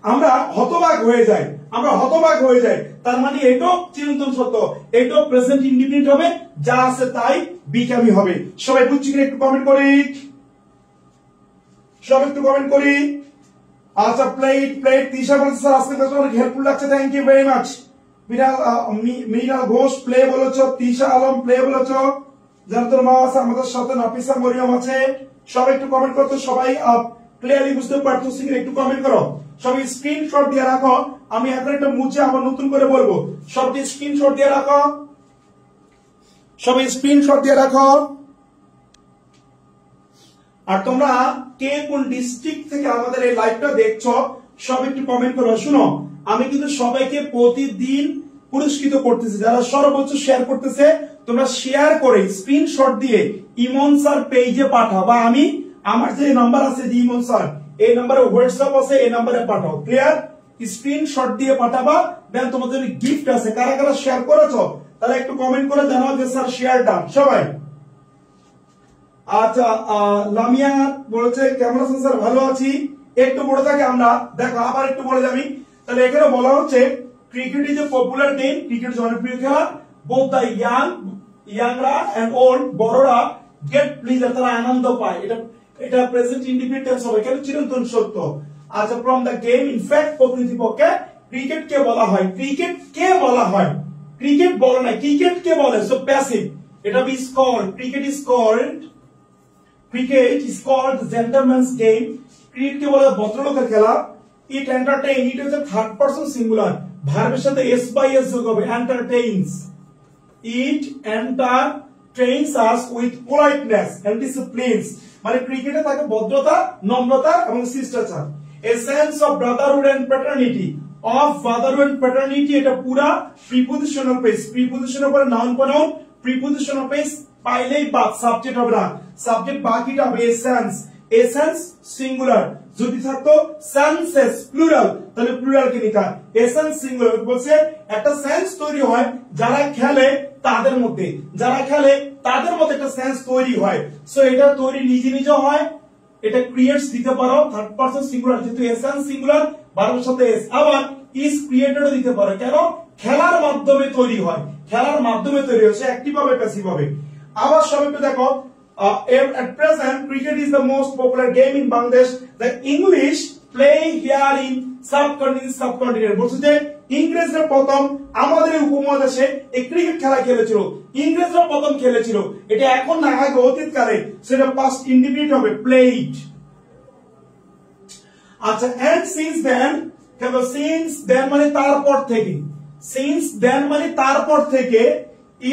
আমরা হতবাক হয়ে যাই, আমরা হতবাক হয়ে যাই, তার মানে এটাও চিরন্তন সত্য, এটাও প্রেজেন্ট ইনডিফিনিট হবে, যা আছে তাই বিকামই হবে। সবাই বুঝছি কিনা একটু কমেন্ট করি, সবাই একটু কমেন্ট করি। আচ্ছা প্লেট তিশা বলেছে স্যার আজকে ক্লাস অনেক হেল্পফুল লাগছে, থ্যাংক ইউ ভেরি মাচ। মিনাল ঘোষ প্লে বলেছো, তিশা আলম প্লে বলেছো, জানতুল মা আছে আমাদের সাথে, নাফিসা মরিয়ম আছে, সবাই একটু কমেন্ট করতো, সবাই ক্লিয়ারলি বুঝতে পারতেছি কিনা একটু কমেন্ট করো। সবাই স্ক্রিনশট দিয়ে রাখো, আমি এখন একটা মুছে আবার নতুন করে বলবো, সবাই স্ক্রিনশট দিয়ে রাখো, সবাই স্ক্রিনশট দিয়ে রাখো। আর তোমরা কে কোন ডিস্ট্রিক্ট থেকে আমাদের এই লাইভটা দেখছো সব একটু কমেন্ট করো। শুনো আমি কিন্তু সবাইকে প্রতিদিন পুরস্কৃত করতেছি, যারা সর্বোচ্চ শেয়ার করতেছে তোমরা শেয়ার করে স্ক্রিনশট দিয়ে ইমন স্যার পেজে পাঠাও, বা আমি আমার যে নাম্বার আছে ইমন স্যার এই নাম্বারে হোয়াটসঅ্যাপ আছে এই নাম্বারে পাঠাও, ক্লিয়ার? স্ক্রিনশট দিয়ে পাঠাবা, দেন তোমাদের গিফট আছে। কারা কারা শেয়ার করেছো তারা একটু কমেন্ট করে জানাও যে স্যার শেয়ার ডান সবাই। আচ্ছা লামিয়া বলেছে কেমন আছেন স্যার? ভালো আছি। একটু বলে থাকে আমরা, দেখো আবার একটু বলে যাবি। তাহলে এখানে বলা হচ্ছে cricket is a popular game, cricket জনপ্রিয় খেলা, বোথ দা ইয়াংরা এন্ড ওল্ড, বড়রা গেট প্লিজার, তারা আনন্দ পায়, এটা প্রেজেন্ট ইনডিফিনিট টেন্স হবে, কেন চিরন্তন সত্য। আচ্ছা ফ্রম দা গেম ইনফ্যাক্ট প্রকৃতপক্ষে ক্রিকেট কে বলা হয়, ক্রিকেট কে বলা হয়, ক্রিকেট বলে না, ক্রিকেট কে বলে, সো প্যাসিভ, এটা is called cricket is called gentleman's game, cricket কে বলে ভদ্রলোকের খেলা। It entertain, it is a third person singular, ভার্বের সাথে এস বাই এস যোগ হবে, entertains, it entertains us with politeness and disciplines, মানে ক্রিকেটে থাকে ভদ্রতা, নম্রতা এবং শিষ্টাচার। A sense of brotherhood and paternity, of brotherhood and paternity, এটা পুরা প্রিপোজিশনাল পেজ, প্রিপোজিশনের পরে নাউন প্রনাউন, প্রিপোজিশনাল পেজ পাইলেই বাদ, সাবজেক্ট হবে না, সাবজেক্ট বাকিটা হবে এসেন্স, এসেন্স সিঙ্গুলার, যদি থাকতো সেন্সেস প্লুরাল তাহলে প্লুরাল কে নিকা, এসেন্স সিঙ্গুলার, বলছে একটা সেন্স তৈরি হয় যারা খেলে তাদের মধ্যে, যারা খেলে তাদের মধ্যে একটা সেন্স তৈরি হয়, সো এটা তৈরি নিজে নিজে হয়, এটা ক্রিয়েটস দিতে পারো থার্ড পারসন সিঙ্গুলার, যেহেতু এসেন্স সিঙ্গুলার ভার্বের সাথে এস, আবার ইজ ক্রিয়েটেডও দিতে পারো, কেন খেলার মাধ্যমে তৈরি হয়, খেলার মাধ্যমে তৈরি হচ্ছে, অ্যাক্টিভ হবে প্যাসিভ হবে। আবার সব একটু দেখো, at present cricket is the most popular game in Bangladesh, the English play here in subcontinent, বলছে যে ইংরেজরা প্রথম আমাদের উপমহাদেশে এই ক্রিকেট খেলা খেলেছিল, ইংরেজরা প্রথম খেলেছিল, এটা এখন না আগে অতীতকালে, সেটা পাস্ট ইনডিফিনিট হবে প্লেড। আচ্ছা and since then, cable since then মানে তারপর থেকে, since then মানে তারপর থেকে,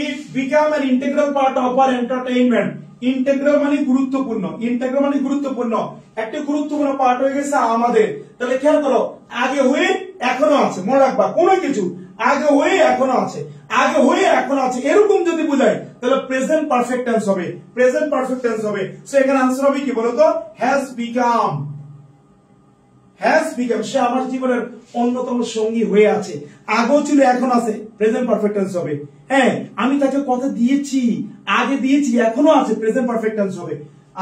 it became an integral part of our entertainment, integral মানে গুরুত্বপূর্ণ, ইন্টেগ্রাল মানে গুরুত্বপূর্ণ, একটা গুরুত্বপূর্ণ পার্ট হয়ে গেছে আমাদের। তাহলে খেয়াল করো আগে হয়ে এখনো আছে, মনে রাখবা কোনো কিছু আগে হয়ে এখনো আছে, আগে হয়ে এখনো আছে এরকম যদি বোঝায় তাহলে প্রেজেন্ট পারফেক্ট টেন্স হবে, প্রেজেন্ট পারফেক্ট টেন্স হবে। সো এখানে आंसर হবে কি বলতো, হ্যাজ বিকাম, হ্যাজ বিকাম, সে আমার জীবনের অন্যতম সঙ্গী হয়ে আছে। আগেও ছিল, এখন আছে, প্রেজেন্ট পারফেক্ট টেন্স হবে। হ্যাঁ, আমি তাকে কথা দিয়েছি, আগে দিয়েছি, এখনো আছে, প্রেজেন্ট পারফেক্ট টেন্স হবে।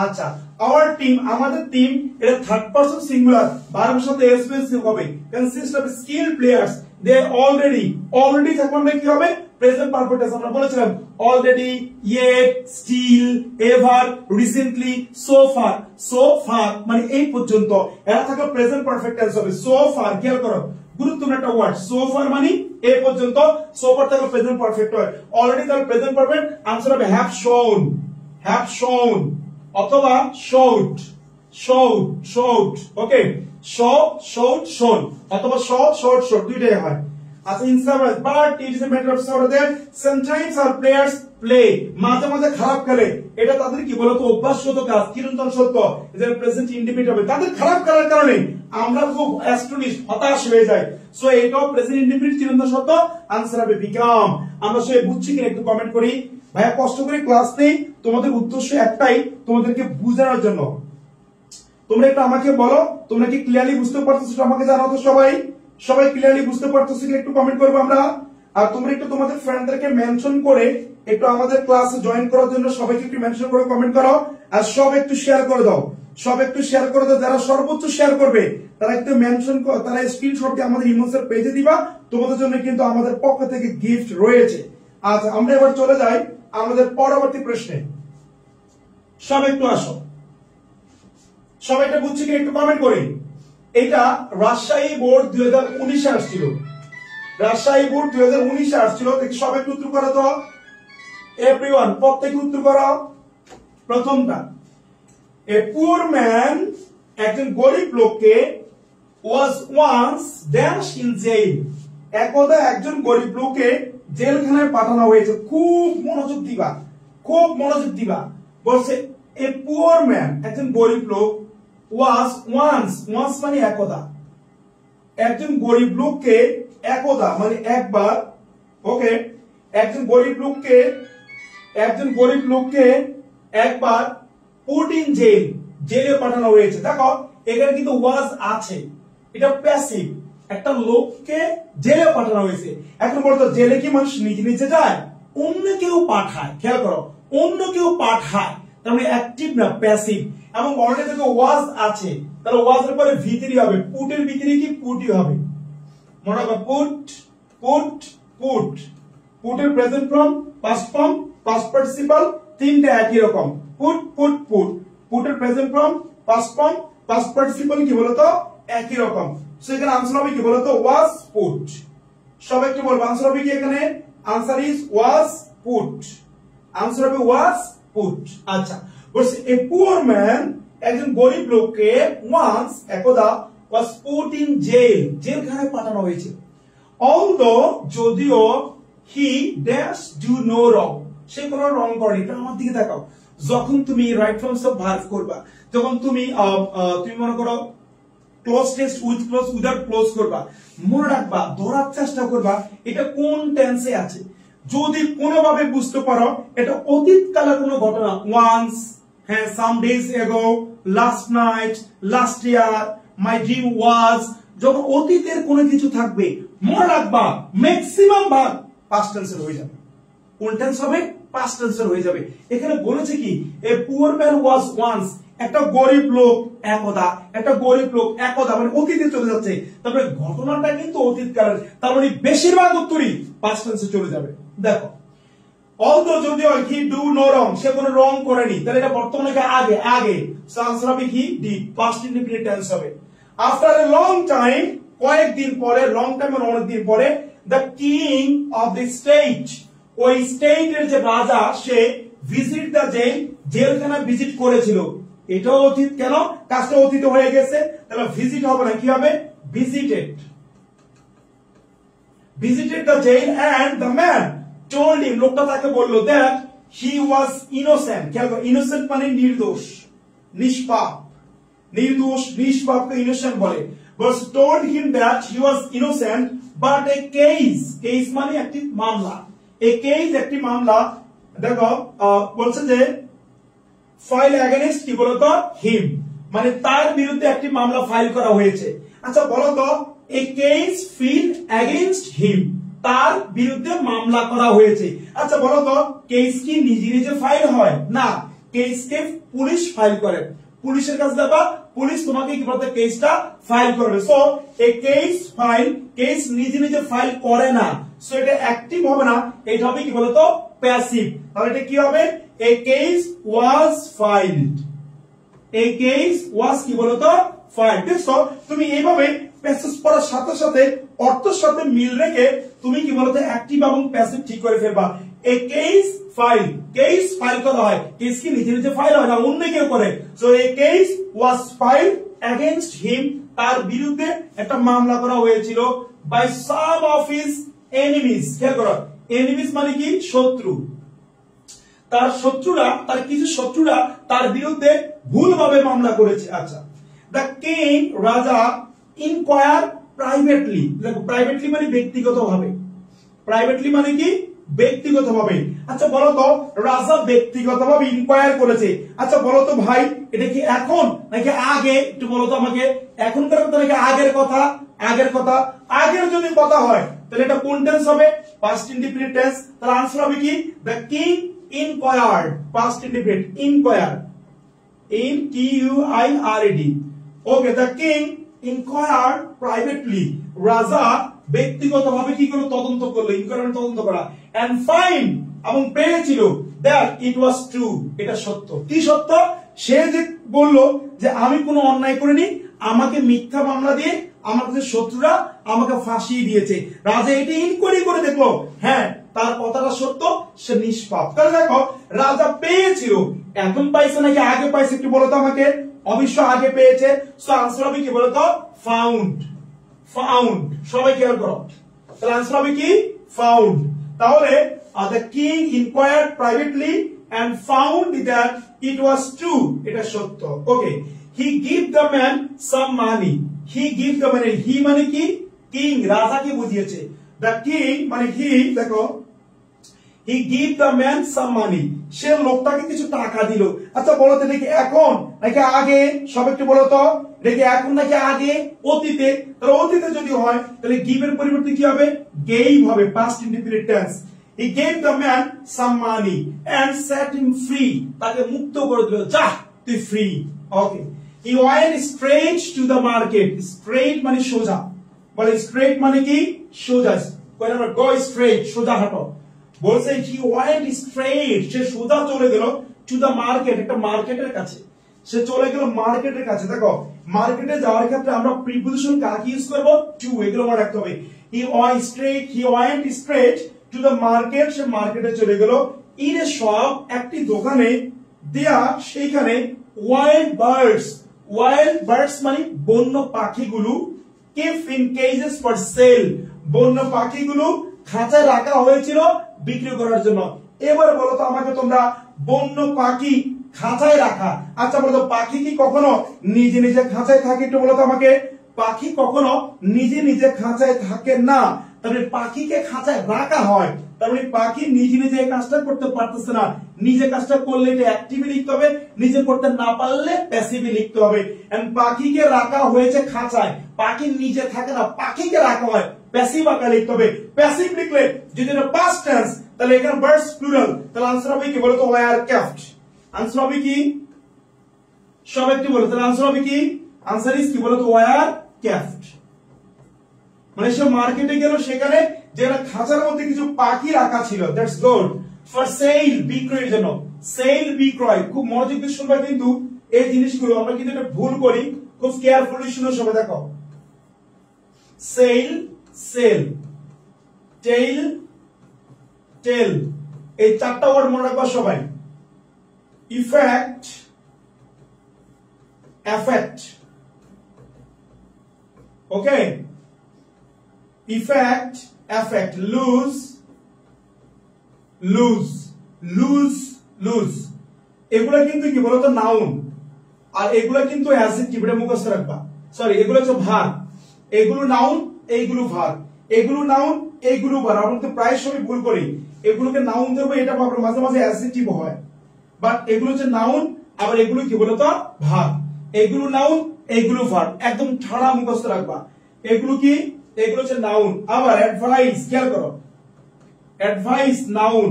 আচ্ছা, আওয়ার টিম, আমাদের টিম, এটা থার্ড পারসন সিঙ্গুলার, ভার্বের সাথে এস হবে, consist of skill players, they already থাকবে আমরা কি হবে, প্রেজেন্ট পারফেক্ট টেন্স। আমরা বলেছিলাম already, yet, still, ever, recently, so far মানে এই পর্যন্ত, এরা থাকলে প্রেজেন্ট পারফেক্ট টেন্স হবে। সো ফার, খেয়াল করো, গুরুত্বপূর্ণ একটা ওয়ার্ড, সো ফার মানে এই পর্যন্ত, সো ফার থাকলে প্রেজেন্ট পারফেক্ট হয়। অলরেডি তাহলে প্রেজেন্ট পারফেক্ট, আনসার হবে হ্যাভ শোন অথবা showed, ওকে, shown অথবা showed দুইটাই হয়। আচ্ছা, in some ways, but it is a matter of sort of that sometimes our players play, মাঝে মাঝে খারাপ খেলে, এটা তাদের কি বলতো অভ্যাসগত কাজ, চিরন্তন সত্য, যে প্রেজেন্ট ইন্ডিপেন্ডেন্ট হবে, তাদের খারাপ খেলার কারণে আমরা খুব অ্যাস্টনিশ, হতাশ হয়ে যাই। সো এটাও প্রেজেন্ট ইন্ডিপেন্ডেন্ট চিরন্তন সত্য, আনসার হবে বিকাম। আমরা সে বুঝছি কিনা একটু কমেন্ট করি। ভাইয়া কষ্ট করে ক্লাস নেই, তোমাদের উদ্দেশ্য একটাই, তোমাদেরকে বোঝানোর জন্য। তোমরা একটু আমাকে বলো, তোমরা কি ক্লিয়ারলি বুঝতে পারতেছো? আমাকে জানাও তো সবাই ক্লিয়ারলি বুঝতে পারতেছো কিনা একটু কমেন্ট করবো আমরা। আর তোমরা একটু তোমাদের ফ্রেন্ডদেরকে মেনশন করে একটু আমাদের ক্লাসে জয়েন করার জন্য সবাইকে একটু মেনশন করে কমেন্ট করো। আর সব একটু শেয়ার করে দাও, যারা সর্বোচ্চ শেয়ার করবে তারা একটু মেনশন, তারা স্ক্রিনশট দিয়ে আমাদের ইমোসের পেজে দিবা। তোমাদের জন্য কিন্তু আমাদের পক্ষ থেকে গিফট রয়েছে। আচ্ছা, আমরা এবার চলে যাই আমাদের পরবর্তী প্রশ্নে। সব একটু আসো, সবাইটা বুঝছি কিনা একটু কমেন্ট করি। এটা রাজশাহী বোর্ড 2019 আসছিল, সব একটু উত্তর করো তো, এভরিওয়ান প্রত্যেকে উত্তর করো। প্রথমটা, এ পুয়ার ম্যান, একজন গরিব লোককে, was once dash in jail, একদা একজন গরিব লোককে জেলখানায় পাঠানো হয়েছে। খুব মনোযোগ দিবা, বলছে এ পুয়ার ম্যান, একজন গরিব লোক, ওয়াজ ওয়ান্স মানে একদা, একজন গরিব লোককে, একদা মানে একবার, ওকে, একজন গরিব লোককে একবার পুট ইন জেলে পাঠানো হয়েছে। দেখো এখানে কিন্তু ওয়াজ আছে, এটা প্যাসিভ, একটা লোককে জেলে পাঠানো হয়েছে। এখন বলতো জেলে কি মানুষ নিজে যায়, অন্য কেউ পাঠায়। খেয়াল করো, অন্য কেউ পাঠায়, তার মানে অ্যাক্টিভ না, প্যাসিভ। এবং অলরেডি দেখো ওয়াজ আছে, তাহলে ওয়াজের পরে ভিতরি হবে, পুটের ভিতরি কি পুটি হবে, মনে রাখো, পুটের present form, past form, past participle, তিনটা একই রকম, পুটের present form, past form, past participle কি বলতো একই রকম। সেখানে আনসার হবে কি বলতো ওয়াজ পুট। সবাই কি বলবো আনসার হবে কি এখানে, answer is was put, answer হবে ওয়াজ পুট। আচ্ছা, বলছে এ পুয়ার ম্যান, একজন গরিব লোককে, ওয়ান্স একদা, ওয়াজ পুট ইন জেলখানায় পাঠানো হয়েছে। অলদো যদিও, he dash do no wrong, সে কোনো রং করেনি। এটা আমার দিকে দেখাও, যখন তুমি রাইট ফর্মস অফ ভার্ব করবা, যখন তুমি মনে করো close text with close, without close করবা, মনে রাখবা, ধরার চেষ্টা করবা এটা কোন টেন্সে আছে। যদি কোনোভাবে বুঝতে পারো এটা অতীতকালের কোনো ঘটনা, ওয়ান্স, হ্যাঁ, some days ago, last night, last year, my dream was, যখন অতীতের কোনো কিছু থাকবে মনে রাখবা ম্যাক্সিমাম ভাগ পাস্ট টেন্সের হয়ে যাবে। কোন টেন্স হবে, পাস্ট টেন্সের হয়ে যাবে। এখানে বলেছে কি, a poor man was once, একটা গরিব লোক একদা মানে অতীতে চলে যাচ্ছে, তারপরে ঘটনাটা কিন্তু অতীতকালের, তার মানে বেশিরভাগ উত্তরই পাস্ট টেন্সে চলে যাবে। দেখো, অলদো যদিও, হি ডু নো রং, সে কোনো রং করেনি, তাহলে এটা বর্তমানে আগে, সো আনসার হবে কি ডি, পাস্ট ইনডিফিনিট টেন্স হবে। আফটার এ লং টাইম, কয়েকদিন পরে, লং টাইম মানে অনেকদিন পরে, the king of the state, ওই স্টেটের যে রাজা, সে ভিজিট দ্য জেলখানা ভিজিট করেছিল। এটাও অতীত, কেন, কাজটা অতীত হয়ে গেছে, তাহলে ভিজিট হবে না, কি হবে, visited the jail and the man told him, লোকটা তাকে বলল, that he was innocent। খেয়াল করো, innocent মানে নির্দোষ, নিষ্পাপকে innocent বলে। but told him that he was innocent but a case মানে একটি মামলা, একটি মামলা। দেখো বলছে যে ফাইল এগেইনস্ট কি বলতো হিম, মানে তার বিরুদ্ধে একটি মামলা ফাইল করা হয়েছে। আচ্ছা বলো তো এ কেস ফিল এগেইনস্ট হিম, তার বিরুদ্ধে মামলা করা হয়েছে। আচ্ছা বলো তো কেস কি নিজে নিজে ফাইল হয় না, কেসকে পুলিশ ফাইল করে, পুলিশের কাছে যাবা, পুলিশ তোমাকে কি বলতে কেসটা ফাইল করবে। So a case file, case নিজে নিজে ফাইল করে না, সো এটা অ্যাক্টিভ হবে না, এটা হবে কি বলতো প্যাসিভ। তাহলে এটা কি হবে, এ কেস ওয়াজ ফাইলড, এ কেস ওয়াজ কি বলতো ফাইলড। দেখো তুমি এইভাবে প্যাসেজ পড়ার সাথে সাথে অর্থের সাথে মিল রেখে তুমি কি বলতো অ্যাক্টিভ এবং প্যাসিভ ঠিক করে ফেলবা। এ কেস ফাইল, কেস ফাইল করা হয়, কেস কি নিজে নিজে ফাইল হয় না, অন্য কেউ করে। So a case was filed against him, তার বিরুদ্ধে একটা মামলা করা হয়েছিল by some of his enemies. খেয়াল করো এনিমিজ মানে কি শত্রু, তার শত্রুরা, তার কিছু শত্রুরা তার বিরুদ্ধে ভুলভাবে মামলা করেছে। আচ্ছা দ্য কিং রাজা ইনকোয়ার প্রাইভেটলি, দেখো প্রাইভেটলি মানে ব্যক্তিগতভাবে, প্রাইভেটলি মানে কি ব্যক্তিগতভাবে। আচ্ছা বলো তো রাজা ব্যক্তিগতভাবে ইনকোয়ার করেছে। আচ্ছা বলো তো ভাই এটা কি এখন নাকি আগে, একটু বলো তো আমাকে, এখনকার কথা নাকি আগের কথা? আগের কথা। আগের যদি কথা হয় তাহলে এটা কোন টেন্স হবে, পাস্ট ইনডিফিনিট টেন্স। তাহলে আনসার হবে কি the king ইনকোয়ার্ড, past indefinite inquire, in QUIRED। Okay the king ইনকোয়ার্ড privately, রাজা ব্যক্তিগতভাবে কি করলো তদন্ত করলো, ইনকোয়ার তদন্ত করা, এন্ড ফাইন্ড এবং পেয়েছিল দ্যাট ইট ওয়াজ ট্রু, এটা সত্য। কি সত্য? সে যে বললো যে আমি কোনো অন্যায় করিনি, আমাকে মিথ্যা মামলা দিয়ে আমার কাছে শত্রুরা আমাকে ফাঁসিয়ে দিয়েছে, রাজা এটা ইনকোয়ারি করে দেখলো হ্যাঁ তার কথাটা সত্য, সে নিষ্পাপ। তাহলে দেখো রাজা পেয়েছিল, এখন পাইছে নাকি আগে পাইছে একটু বলতো আমাকে, অবশ্য আগে পেয়েছে। সো আনসার হবে কি বলতো ফাউন্ড, ফাউন্ড। সবাই খেয়াল করো, তাহলে আনসার হবে কি ফাউন্ড। তাহলে the king ইনকোয়ার্ড privately and found that it was true, এটা সত্য। ওকে he gave the man some money, he gave the money, he মানে কি কিং, রাজাকে বুঝিয়েছে, the king মানে he, দেখো he gave the man some money, সে লোকটাকে কিছু টাকা দিল। আচ্ছা বলো তো দেখি এখন নাকি আগে, সব একটু বলো তো দেখি এখন নাকি আগে, অতীতে। তাহলে অতীতে যদি হয় তাহলে give এর পরিবর্তে কি হবে, gave হবে, past indefinite tense। He gave the man some money and set him free, তাকে মুক্ত করে দিল, যা তুই free. Okay he went straight to the market, straight মানে সোজা, বলে straight মানে কি সোজা, কয়বার go straight সোজা হাঁটো, বলছে he went straight, সে সোজা চলে গেল to the market, একটা মার্কেটের কাছে, সে চলে গেল মার্কেটের কাছে। দেখো মার্কেটে যাওয়ার ক্ষেত্রে আমরা প্রিপোজিশন কাকে ইউজ করব, টু, এগুলো মনে রাখতে হবে। he went straight to the market, সে মার্কেটে চলে গেল, in a shop, একটি দোকানে, there সেখানে wild birds মানে বন্য পাখিগুলো, kept in cages for sale, বন্য পাখিগুলো খাঁচায় রাখা হয়েছিল বিক্রি করার জন্য। এবার বলো তো আমাকে তোমরা বন্য পাখি খাঁচায় রাখা, আচ্ছা বলো তো পাখি কি কখনো নিজে নিজে খাঁচায় থাকে, একটু বলো তো আমাকে, পাখি কখনো নিজে নিজে খাঁচায় থাকে না, তাহলে পাখিকে খাঁচায় রাখা হয়, তাহলে পাখি নিজে নিজে এই কাজটা করতে পারতেছে না, নিজে কাজটা করলে এটা অ্যাক্টিভলি লিখতে হবে, নিজে করতে না পারলে প্যাসিভলি লিখতে হবে। এন্ড পাখিকে রাখা হয়েছে খাঁচায়, পাখি নিজে থাকে না, পাখিকে রাখা হয়, প্যাসিভ আকারে লিখতে হবে। প্যাসিভ লিখলে যদি এটা পাস্ট টেন্স তাহলে এখানে বার্ডস প্লুরাল, তাহলে আনসার হবে কি বলো তো ওয়্যার কেপ্ট। আনসার হবে কি সব একটু বলো, তাহলে আনসার হবে কি, আনসার ইজ কি বলো তো ওয়্যার কেপ্ট, মানে সে মার্কেটে গেল, সেখানে যেটা খাঁচার মধ্যে কিছু পাখি রাখা ছিল, দ্যাটস গুড। ফর সেল বিক্রয়ের জন্য, সেল বিক্রয়, খুব মনোযোগ দিয়ে শুনবে কিন্তু এই জিনিসগুলো, আমরা কিন্তু এটা ভুল করি, খুব কেয়ারফুলি শুনো সবাই। দেখো সেল, সেল, টেইল, টেল, এই চারটা ওয়ার্ড মনে রাখবা সবাই। Effect, affect, okay, effect, affect, lose, loose, loose, loose, এগুলা কিন্তু কি বলতো নাউন, আর এগুলা কিন্তু অ্যাডজেক্টিভ, এটা মুখস্থ রাখবা। সরি এগুলো হচ্ছে ভার্ব, এগুলো নাউন, এইগুলো ভার্ব, এগুলো নাউন, এইগুলো ভার্ব। আমরা তো প্রায় সময় ভুল করি, এগুলোকে নাউন দেবো, এটা ভাববো, মাঝে মাঝে অ্যাডজেক্টিভ হয়, বাট এগুলো হচ্ছে নাউন, আবার এগুলো কি বলতো ভার্ব, এগুলো নাউন, এগুলো ভার্ব, একদম ঠাড়া মুখস্থ রাখবা। এগুলো কি? এগুলো হচ্ছে নাউন। আবার অ্যাডভাইস, খেয়াল করো, অ্যাডভাইস নাউন,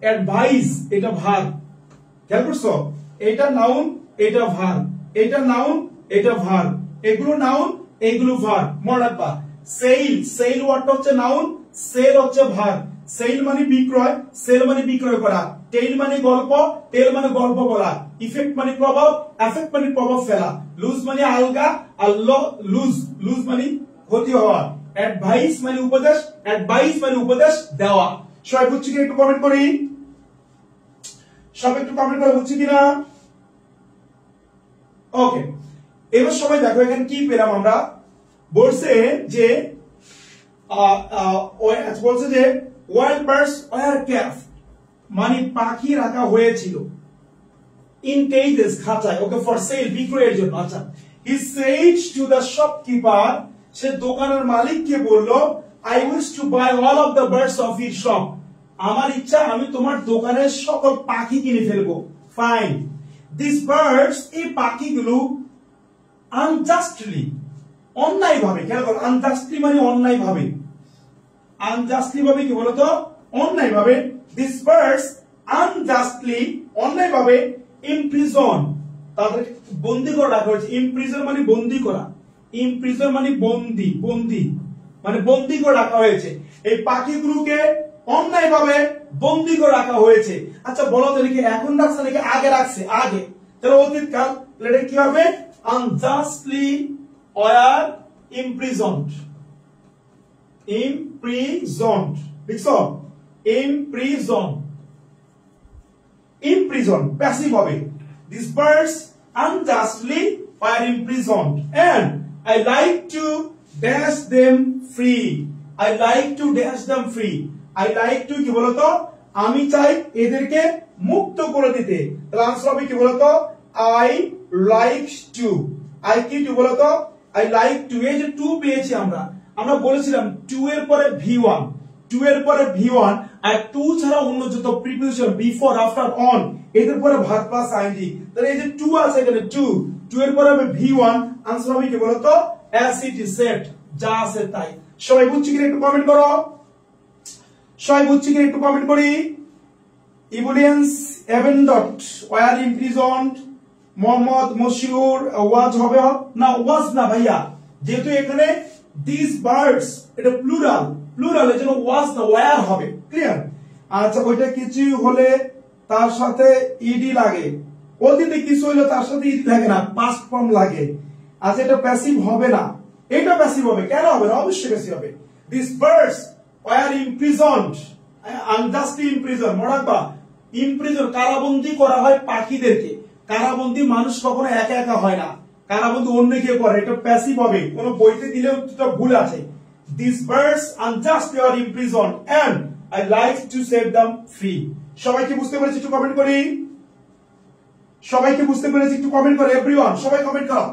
অ্যাডভাইস এটা ভার্ব, খেয়াল করছো? এটা নাউন, এটা ভার্ব, এটা নাউন, এটা ভার্ব, এগুলো নাউন, এগুলো ভার্ব, মনে রাখবা। সেল, সেল ওয়ার্ডটা হচ্ছে নাউন, সেল হচ্ছে ভার্ব। সেল মানে বিক্রয়, সেল মানে বিক্রয় করা। টেল মানে গল্প, টেল মানে গল্প বলা। ইফেক্ট মানে প্রভাব, এফেক্ট মানে প্রভাব ফেলা। লুজ মানে আলগা, আর লুজ, লুজ মানে ক্ষতি হওয়া। অ্যাডভাইস মানে উপদেশ, অ্যাডভাইস মানে উপদেশ দেওয়া। সবাই বুঝছি কি? একটু কমেন্ট করি, সব একটু কমেন্ট করে, বুঝছি কিনা? ওকে, এবার সবাই দেখো এখানে কি পেলাম আমরা। বলছে যে বলছে যে ওয়াইল্ড বার্ডস ওয়্যার কেপ্ট, মানে পাখি রাখা হয়েছিল ইন কেজেস, খাঁচায়। ওকে, ফর সেল, বিক্রয়ের জন্য। আচ্ছা, he said to the shopkeeper, সে দোকানের মালিককে বলল, I wish to buy all of the birds of your shop, আমার ইচ্ছা আমি তোমার দোকানের সকল পাখি কিনে ফেলবো। ফাইন, দিস বার্ডস, এই পাখিগুলো, আনজাস্টলি, অন্যায় ভাবে, খেয়াল করো, আনজাস্টলি মানে অন্যায় ভাবে, আনজাস্টলি ভাবে কি বলতো? অন্যায় ভাবে। দিস বার্ডস আনজাস্টলি, অন্যায় ভাবে, ইমপ্রিজন, তাদের বন্দী করে রাখা হয়েছে। ইমপ্রিজন মানে বন্দী করা, ইমপ্রিজন মানে বন্দী, বন্দী মানে বন্দী করে রাখা হয়েছে। এই পাখিগুলোকে অন্যায় ভাবে বন্দী করে রাখা হয়েছে। আচ্ছা বলো তো, কি এখন রাখছে নাকি আগে রাখছে? আগে, তাহলে অতীতকাল, এটা কি হবে? আনজাস্টলি ওয়্যার ইমপ্রিজনড, imprisoned, দেখছো? imprison, imprison, passive হবে। These birds unjustly were imprisoned and I like to dash them free, I like to dash them free, I like to কি বলতো? আমি চাই এদেরকে মুক্ত করে দিতে। তাহলে আনসার হবে কি বলতো? I like to, I কি বলতো? I like to, এই যে টু পেয়েছি আমরা, আমরা বলেছিলাম টু এর পরে V1, টু এর পরে V1, আর টু ছাড়া অন্য যত প্রিপোজিশন বিফোর, আফটার, অন, এদের পরে ভার্ব প্লাস আইএনজি। তাহলে এই যে টু আছে এখানে, টু, টু এর পরে হবে V1, আনসার হবে কি বলতো? as it is said, যা আছে তাই। সবাই বুঝছি কিনা একটু কমেন্ট করো, সবাই বুঝছি কিনা একটু কমেন্ট করি। ইবুলিয়ান্স অ্যাবেন্ডন্ড ওয়্যার ইমপ্রিজনড, মোহাম্মদ মশিউর ওয়াজ হবে না? ওয়াজ না ভাইয়া, যেহেতু এখানে these birds, এটা প্লুরাল, প্লুরাল, এর জন্য ওয়াজ না, ওয়্যার হবে। ক্লিয়ার? আচ্ছা, ওইটা কিছু হলে তার সাথে ইডি লাগে, অতীতে কিছু হলে তার সাথে ইডি লাগে না, পাস্ট ফর্ম লাগে। আচ্ছা, এটা প্যাসিভ হবে না, এটা প্যাসিভ হবে। কেন হবে না? অবশ্যই প্যাসিভ হবে। these birds were imprisoned, unjustly imprisoned, মনে রাখবা, ইমপ্রিজন, কারাবন্দী করা হয় পাখিদেরকে। কারাবন্দী মানুষ কখনো একা একা হয় না, কারাবন্দী অন্য কেউ করে, এটা প্যাসিভ হবে। কোন বইতে দিলেও এটা ভুল আছে। These birds unjustly are imprisoned and I like to set them free. সবাইকে বুঝতে পেরেছি? একটু কমেন্ট করি, সবাইকে বুঝতে পেরেছি? একটু কমেন্ট করো এভরিওয়ান, সবাই কমেন্ট করো।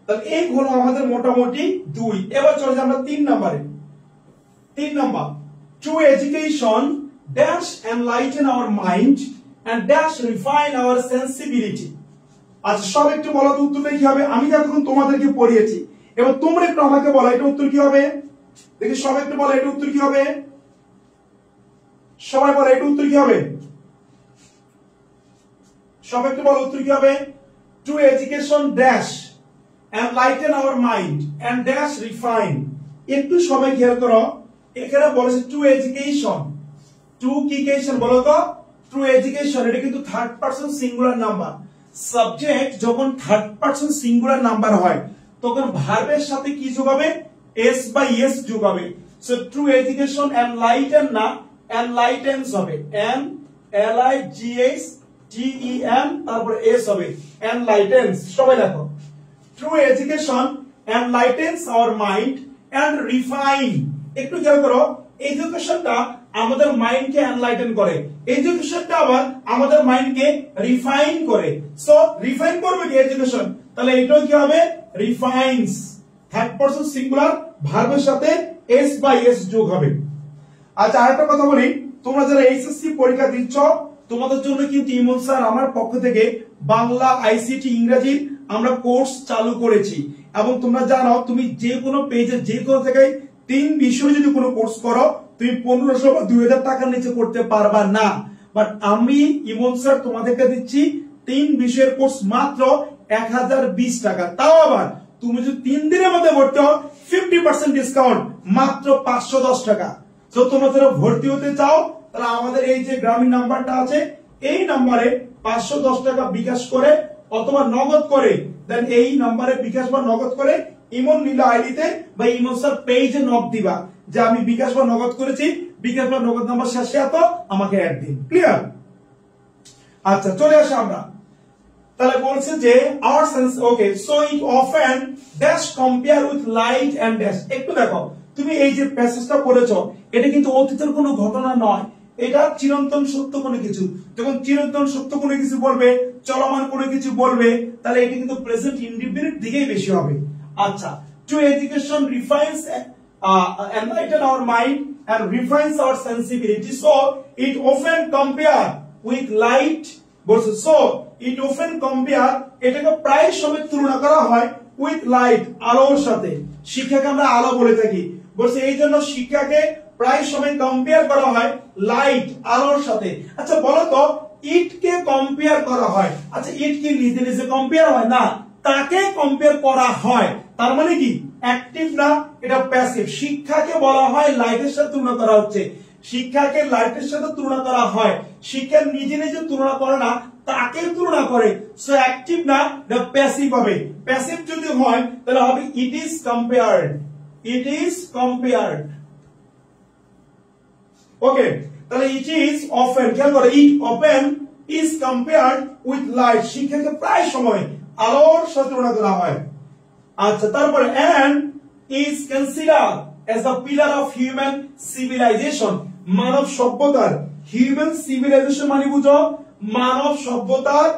তাহলে এই হলো আমাদের মোটামুটি 2। এবার চলে যাই আমরা 3 নম্বরে। 3 নম্বর, true education dash enlighten our mind and dash refine our sensibility. আচ্ছা, সব একটু বলো তো উত্তরটা কি হবে? আমি যতক্ষণ তোমাদেরকে পড়িয়েছি, এবার তোমরা একটু আমাকে বলো এটা উত্তর কি হবে? দেখি সবাই একটু বলো এটা উত্তর কি হবে? সবাই বলো এটা উত্তর কি হবে? সবাই একটু বলো উত্তর কি হবে? True education dash enlighten our mind and dash refine. একটু সবাই খেয়াল করো, এখানে বলেছে ট্রু এডুকেশন। ট্রু কি এডুকেশন বলো তো? ট্রু এডুকেশন, এটা কিন্তু third person singular number. Subject যখন থার্ড পারসন সিঙ্গুলার নাম্বার হয় তখন ভার্বের সাথে কি যোগ হবে? এস বা এস যোগ হবে। সো ট্রু এডুকেশন এনলাইটেন না, এনলাইটেন্স হবে। N L I G H T E N, তারপর এস হবে, এনলাইটেন্স। সবাই দেখো, true education enlightens our mind and refine. একটু খেয়াল করো, এডুকেশনটা আমাদের মাইন্ডকে এনলাইটেন করে, এডুকেশনটা আবার আমাদের মাইন্ডকে রিফাইন করে। সো রিফাইন করবে কি এডুকেশন, তাহলে এটাও কি হবে? রিফাইন্স। থার্ড পারসন সিঙ্গুলার, ভার্বের সাথে এস বা এস যোগ হবে। আচ্ছা, আরেকটা কথা বলি, তোমরা যারা এইচএসসি পরীক্ষা দিচ্ছ তোমাদের জন্য কিন্তু ইমন স্যার আমার পক্ষ থেকে বাংলা, আইসিটি, ইংরেজি আমরা কোর্স চালু করেছি এবং তোমরা জানো তুমি যে কোনো পেজে যে কোনো জায়গায় 3 বিষয়ে যদি কোনো কোর্স করো তুমি 1500 বা 2000 টাকার নিচে করতে পারবা না। বাট আমি ইমন স্যার তোমাদেরকে দিচ্ছি 3 বিষয়ের কোর্স মাত্র 1020 টাকা, তাও আবার তুমি যদি 3 দিনের মধ্যে ভর্তি হও 50% ডিসকাউন্ট মাত্র 510 টাকা। তো তোমরা যারা ভর্তি হতে চাও তাহলে আমাদের এই যে গ্রামীণ নাম্বারটা আছে এই নাম্বারে 510 টাকা বিকাশ করে অথবা নগদ করে দেন এই নাম্বারে বিকাশ বা নগদ করে ইমন নীলা আইডিতে বা ইমন স্যার পেজে নক দিবা যে আমি বিকাশ বা নগদ করেছি, বিকাশ বা নগদ নাম্বার শেষে এত আমাকে অ্যাড দিন। ক্লিয়ার? আচ্ছা চলে আসি আমরা, তাহলে বলছে যে our sense okay so it often dash compare with light and dash. একটু দেখো তুমি এই যে প্যাসেজটা পড়েছো এটা কিন্তু অতীতের কোনো ঘটনা নয়, এটা চিরন্তন সত্য কোনো কিছু। যখন চিরন্তন সত্য কোনো কিছু বলবে, চলমান কোনো কিছু বলবে, তাহলে এটা কিন্তু প্রেজেন্ট ইনডিফিনিট দিকেই বেশি হবে। আচ্ছা, true education refines enlighten our mind and refines our sensibility, so it often compare with light বলছে so it often compare এটাকে প্রায় সময় তুলনা করা হয় with light আলোর সাথে। শিক্ষাকে আমরা আলো বলে থাকি, বলছে এই জন্য শিক্ষাকে প্রায় সময় কম্পেয়ার করা হয় লাইট আলোর সাথে। আচ্ছা বলো তো ইট কে কম্পেয়ার করা হয়, আচ্ছা ইট কি নিজে নিজে কম্পেয়ার হয় না, তাকে কম্পেয়ার করা হয়, তার মানে কি অ্যাক্টিভ না, এটা প্যাসিভ। শিক্ষাকে বলা হয় লাইটের সাথে তুলনা করা হচ্ছে, শিক্ষাকে লাইটের সাথে তুলনা করা হয়, শিক্ষা নিজে নিজে তুলনা করে না, তাকে তুলনা করে, সো অ্যাক্টিভ না, এটা প্যাসিভ হবে। প্যাসিভ যদি হয় তাহলে হবে it is compared, it is compared. Okay, তাহলে ইট ইজ অফেন, খেয়াল করো it often is compared with light, শিক্ষাকে প্রায় সময় আলোর সাথে তুলনা করা হয়। আচ্ছা তারপরে and is considered as the pillar of human civilization, মানব সভ্যতার, human civilization মানে বুঝো মানব সভ্যতার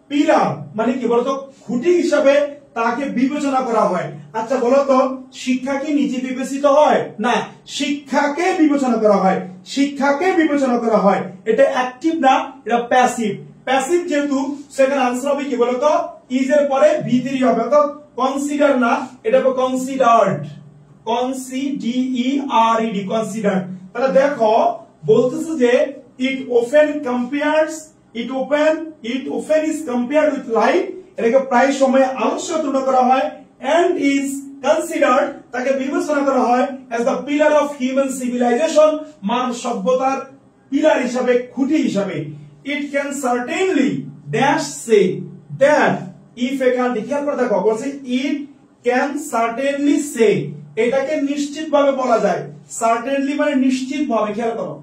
পিলার মানে কি বলতো খুঁটি হিসাবে তাকে বিবেচনা করা হয়। আচ্ছা বলতো শিক্ষা কি নিজে বিবেচিত হয় না, শিক্ষাকে বিবেচনা করা হয়, শিক্ষাকে বিবেচনা করা হয়, এটা অ্যাক্টিভ না, এটা প্যাসিভ। প্যাসিভ যেহেতু সেখানে আনসার হবে কি বলতো ইজ এর পরে V3 হবে, অর্থাৎ কনসিডার না, এটা হবে কনসিডার্ড, কনসিডিইআরইডি কনসিডার্ড। তাহলে দেখো বলতেছে যে ইট open compares, it open is compared with light, এটাকে প্রায় সময় আলোর সাথে তুলনা করা হয়, এন্ড ইজ কনসিডার্ড তাকে বিবেচনা করা হয় as the pillar of human civilization, মানব সভ্যতার পিলার হিসাবে, খুঁটি হিসাবে। It can certainly dash say that if a country, খেয়াল করে দেখো বলছে ইট ক্যান সার্টেনলি সে, এটাকে নিশ্চিতভাবে বলা যায়, সার্টেনলি মানে নিশ্চিতভাবে, খেয়াল করো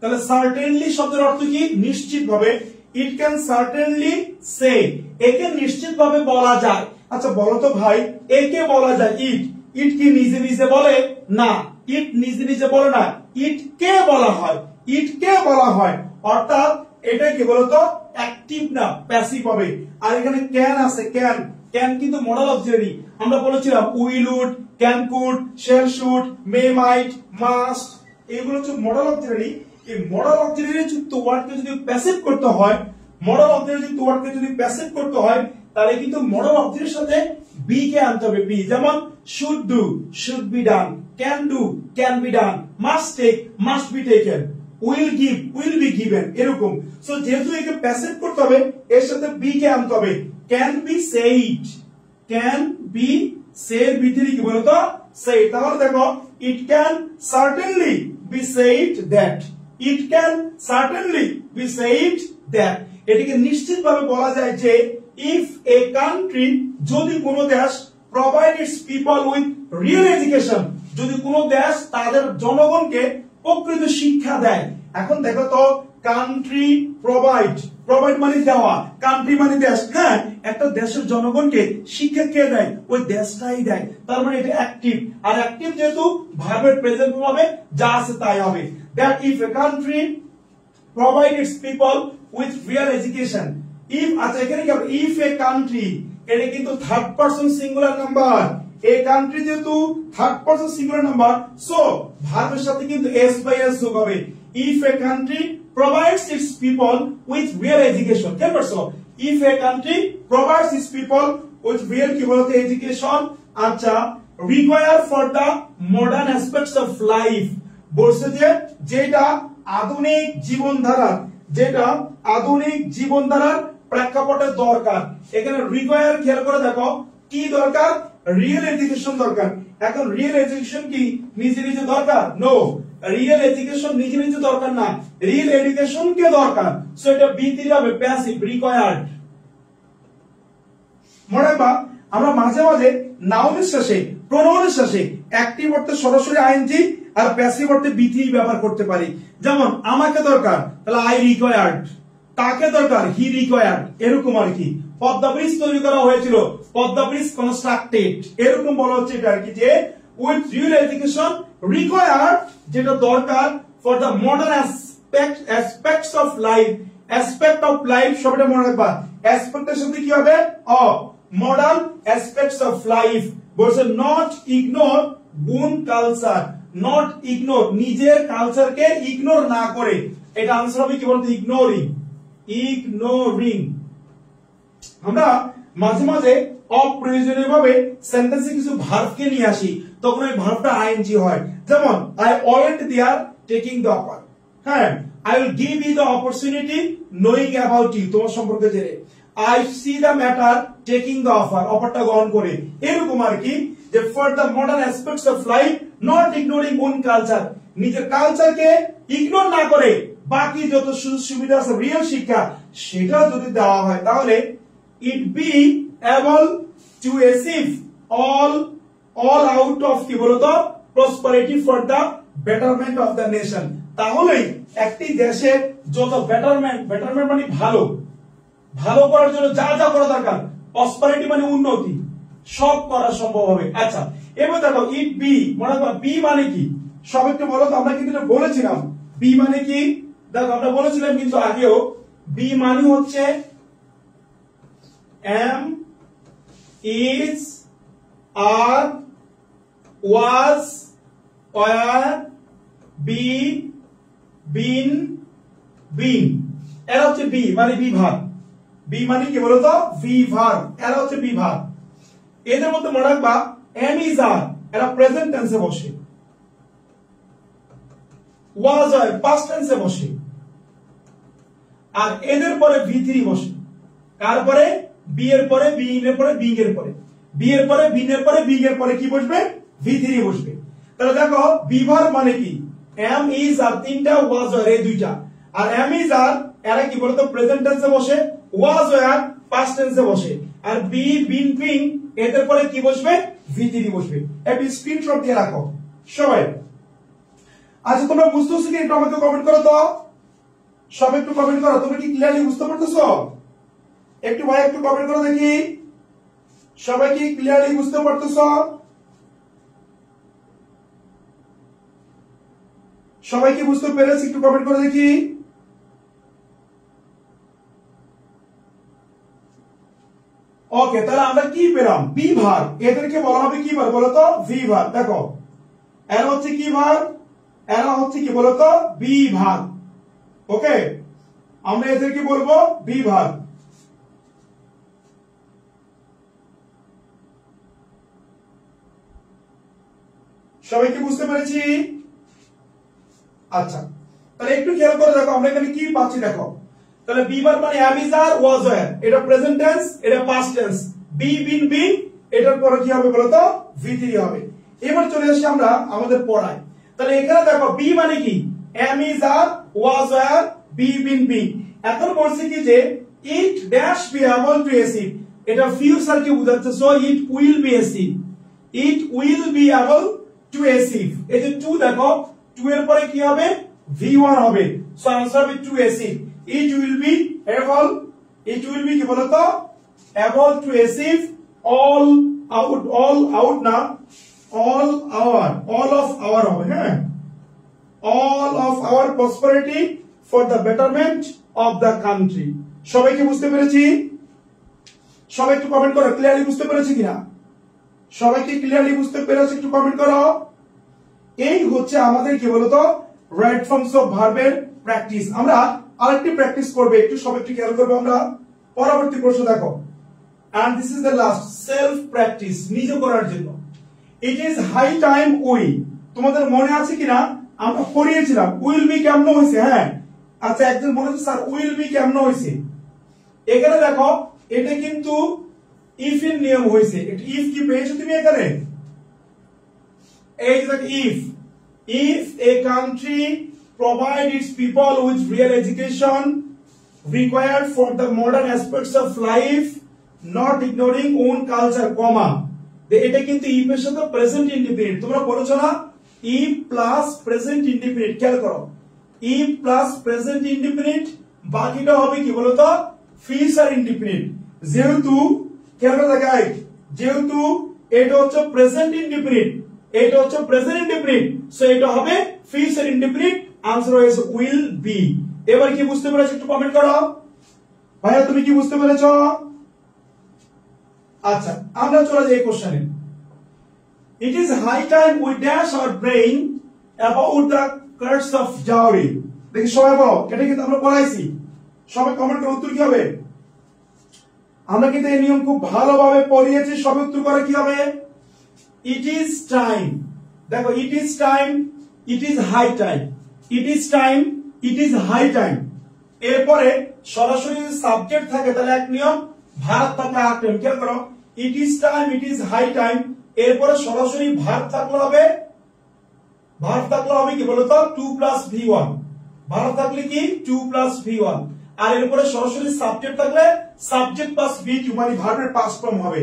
তাহলে সার্টেনলি শব্দের অর্থ কি নিশ্চিতভাবে, ইট ক্যান সার্টেনলি সে একে নিশ্চিতভাবে বলা যায়। আচ্ছা বলো তো ভাই একে বলা যায় ইট, ইট কি নিজে নিজে বলে না, ইট নিজে নিজে বলে না, ইট কে বলা হয়, ইট কে বলা হয়, অর্থাৎ এটা কি বলতো অ্যাক্টিভ না, প্যাসিভ হবে। আর এখানে ক্যান আছে, ক্যান, ক্যান কিন্তু মডেল অক্সিলারি, আমরা বলেছিলাম will would, can could, shall should, may might, must, এগুলো হচ্ছে মডেল অক্সিলারি। এই মডেল অক্সিলারি যুক্ত ওয়ার্ডকে যদি প্যাসিভ করতে হয়, মডেল অক্সিলারি যুক্ত ওয়ার্ডকে যদি প্যাসিভ করতে হয় তাহলে কিন্তু মডেল অক্সিলারির সাথে বি কে আনতে হবে, বি, যেমন should do, should be done, can do, can be done, must take, must be taken, will give, will be given, এরকম। সো যেহেতু একে প্যাসিভ করতে হবে এর সাথে বি কে আনতে হবে, can be said, can be সের ভিতরে কি বলতো সেই, তাহলে দেখো ইট can certainly be said that, it can certainly be said that, এটাকে নিশ্চিতভাবে বলা যায় যে ইফ এ কান্ট্রি, যদি কোনো দেশ provide its people with real education, যদি কোনো দেশ তাদের জনগণকে প্রকৃত শিক্ষা দেয়। এখন দেখো তো কান্ট্রি প্রোভাইড, প্রোভাইড মানে দেওয়া, কান্ট্রি মানে দেশ, হ্যাঁ একটা দেশের জনগণকে শিক্ষা কে দেয়, ওই দেশটাই দেয়, তার মানে এটা অ্যাক্টিভ। আর অ্যাক্টিভ যেহেতু ভার্বের প্রেজেন্ট ফর্ম হবে, যা আছে তাই হবে। That if a country provide its people with real education, if, আচ্ছা এখানে কি হবে ইফ এ কান্ট্রি, এটা কিন্তু third person singular number, a country যেহেতু third person singular number, so ভার্বের সাথে কিন্তু এস বাই এস যোগ হবে। If a country provides its people with real education, কেন করছো if a country provides its people with real কি বলতো এডুকেশন, আচ্ছা, require for the modern aspects of life, বলছে যে যেটা আধুনিক জীবনধারার প্রেক্ষাপটে দরকার। এখানে রিকোয়ার খেয়াল করে দেখো কি দরকার, রিয়েল এডুকেশন দরকার। এখন রিয়েল এডুকেশন কি নিজে নিজে দরকার? নো, রিয়েল এডুকেশন নিজে নিজে দরকার না, রিয়েল এডুকেশন কে দরকার। সো এটা বি তে যাবে, প্যাসিভ, রিকোয়ার্ড। মনে রাখবা আমরা মাঝে মাঝে নাউনের শেষে, প্রোনাউনের শেষে অ্যাক্টিভ অর্থে সরাসরি আইএনজি আর প্যাসিভ অর্থে বি3 ব্যবহার করতে পারি। যেমন আমাকে দরকার, তাহলে আই রিকোয়ার্ড, তাকে দরকার, হি রিকোয়ার্ড, এরকম আর কি। পদ্মা ব্রিজ তৈরি করা হয়েছিল, পদ্মা ব্রিজ কনস্ট্রাক্টেড, এরকম বলা হচ্ছে এটা আর কি, যে উইথ রিয়েল এডুকেশন রিকোয়ার্ড, যেটা দরকার for the modern aspects of life. Aspect of life সবটা মনে রাখবা, অ্যাসপেক্টের সাথে কি হবে? Of modern aspects of life. বলছে not ignore own culture, not ignore, নিজের কালচারকে ইগনোর না করে। এটা আনসার হবে কি বলতো? Ignoring, ignoring. আমরা মাঝে মাঝে অপ্রয়োজনীয় ভাবে সেন্টেন্সে কিছু ভার্বকে নিয়ে আসি, তখন ওই ভার্বটা আইএনজি হয়। যেমন I went there taking the offer, হ্যাঁ, I will give you the opportunity knowing about you, তোমার সম্পর্কে জেনে। I see the matter taking the offer, অফারটা গ্রহণ করে, এরকম আর কি। যে for the modern aspects of life not ignoring own culture, নিজের কালচারকে ইগনোর না করে বাকি যত সুযোগ সুবিধা আছে রিয়েল শিক্ষা সেটা যদি দেওয়া হয়, তাহলে it be able to achieve all out of কি বলতো prosperity for the betterment of the nation। তাহলেই একটি দেশের যত বেটারমেন্ট মানে ভালো করার জন্য যা যা করা দরকার, প্রসপারিটি মানে উন্নতি, সব করা সম্ভব হবে। আচ্ছা, এবার দেখো ইট বি, মনে রাখবা বি মানে কি, সব একটু বলো তো। আমরা কিন্তু এটা বলেছিলাম বি মানে কি, দেখো আমরা বলেছিলাম কিন্তু আগেও, বি মানে হচ্ছে am, is, are, was, were, be, been, been। এরা হচ্ছে বি মানে বিভাগ, বি মানে কি বলতো? বিভাগ, এরা হচ্ছে বিভাগ। এদের মধ্যে মনে রাখবা am, is, are এরা প্রেজেন্ট টেন্সে বসে, was, were পাস্ট টেন্সে বসে, আর এদের পরে V3 বসে। কার পরে? বি এর পরে, বিইং এর পরে, বিং এর পরে, বি এর পরে, বিন এর পরে, বিং এর পরে কি বসবে? V3 বসবে। তাহলে দেখো বিভাগ মানে কি, am, is, are তিনটা, was, were এই দুইটা। আর am, is, are এরা কি বলতো? প্রেজেন্ট টেন্সে বসে, was, were পাস্ট টেন্সে বসে, আর বি, বিন, বিং এদের পরে কি বসবে? V3 বসবে। একটু স্ক্রিনশট দিয়ে রাখো সবাই। আচ্ছা, তোমরা বুঝতেছো কি? একটু আমাকে কমেন্ট করো তো, সব একটু কমেন্ট করো। তোমরা কি ক্লিয়ারলি বুঝতে পারতেছো? একটু ভাই একটু কমেন্ট করো দেখি, সবাই কি ক্লিয়ারলি বুঝতে পারতেছো? সবাই কি বুঝতে পেরেছে? একটু কমেন্ট করে দেখি। ওকে, তাহলে আমরা কি পেলাম? বি ভার, এদেরকে বলা হবে কি ভার বলতো? ভি ভার। দেখো এরা হচ্ছে কি ভার? এরা হচ্ছে কি বলতো? Be verb. ওকে, আমরা এদেরকে বলবো বি ভার। সবাই কি বুঝতে পেরেছি? আচ্ছা, তাহলে একটু খেয়াল করে দেখো আমরা এখানে কি পাচ্ছি। দেখো তাহলে বি ভার মানে am, is, are, was, were, এটা প্রেজেন্ট টেন্স, এটা পাস্ট টেন্স। বি, বিন, বিং এটার পরে কি হবে বলতো? V3 হবে। এবার চলে আসি আমরা আমাদের পড়ায়। তাহলে এখানে দেখো বি মানে কি? am, is, are, was, were, be, been, being। এখন বলছি কি যে it dash be able to achieve, এটা ফিউচার কে বোঝাচ্ছে। So it will be achieve, it will be able to achieve। এই যে 2 দেখো, 2 এর পরে কি হবে? V1 হবে। সো आंसर হবে to achieve। it will be able, it will be কি বলতো? able to achieve all out না, all of our হবে, হ্যাঁ, all of our prosperity for the betterment of the country। সবাই কি বুঝতে পেরেছি? সবাই একটু কমেন্ট করো, ক্লিয়ারলি বুঝতে পেরেছি কিনা? সবাই কি ক্লিয়ারলি বুঝতে পেরেছে? একটু কমেন্ট করো। এই হচ্ছে আমাদের কি বলতো রাইট ফর্মস অফ ভার্বের প্র্যাকটিস। আমরা আরেকটি প্র্যাকটিস করব, একটু সবাই একটু খেয়াল করবো। আমরা পরবর্তী প্রশ্ন দেখো, and this is the last, self practice, নিজে করার জন্য। it is high time we, তোমাদের মনে আছে কিনা আমরা পড়িয়েছিলাম উইল বি কেমন হয়েছে? হ্যাঁ, আচ্ছা একজন বলেছে স্যার উইল বি কেমন হয়েছে। এখানে দেখো এটা কিন্তু ইফ এর নিয়ম হয়েছে। ইফ কি পেয়েছো তুমি এখানে? এই যে if a country provide its people with real education required for the modern aspects of life, not ignoring own culture, comma, এটা কিন্তু if এর সাথে প্রেজেন্ট ইনডিফিনিট। তোমরা বলেছো না if প্লাস প্রেজেন্ট ইনডিফিনিট, খেয়াল করো if প্লাস প্রেজেন্ট ইনডিফিনিট, বাকিটা হবে কি বলতো ফিউচার ইনডিফিনিট। যেহেতু খেয়াল করে দেখাই, যেহেতু এটা হচ্ছে প্রেজেন্ট ইনডিফিনিট, এটা হচ্ছে প্রেজেন্ট ইনডিফিনিট, সো এটা হবে ফিউচার ইনডিফিনিট। আনসার হয়েছে উইল বি। এবার কি বুঝতে পেরেছো একটু কমেন্ট করো ভাইয়া, তুমি কি বুঝতে পেরেছো? আচ্ছা আমরা চলে যাই কোশ্চেনে। It is high time we dash our brain about the curse of dowry. দেখি সবাই বলো, এটা কিন্তু আমরা পড়াইছি, সবাই কমেন্ট করে উত্তর কি হবে? আমরা কিন্তু এই নিয়ম খুব ভালোভাবে পড়িয়েছি, সবাই উত্তর করে কি হবে? It is time, দেখো it is time, it is high time, it is time, it is high time। এরপরে সরাসরি যদি সাবজেক্ট থাকে তাহলে এক নিয়ম, ভার্ব থাকলে আরেক নিয়ম। খেয়াল করো it is time, it is high time, এরপরে সরাসরি ভার্ব থাকলে হবে, ভার্ব থাকলে হবে কি বলতো 2 প্লাস v1, ভার্ব থাকলে কি 2 প্লাস v1, আর এরপরে সরাসরি সাবজেক্ট থাকলে সাবজেক্ট প্লাস v2 মানে ভার্বের পাস্ট ফর্ম হবে।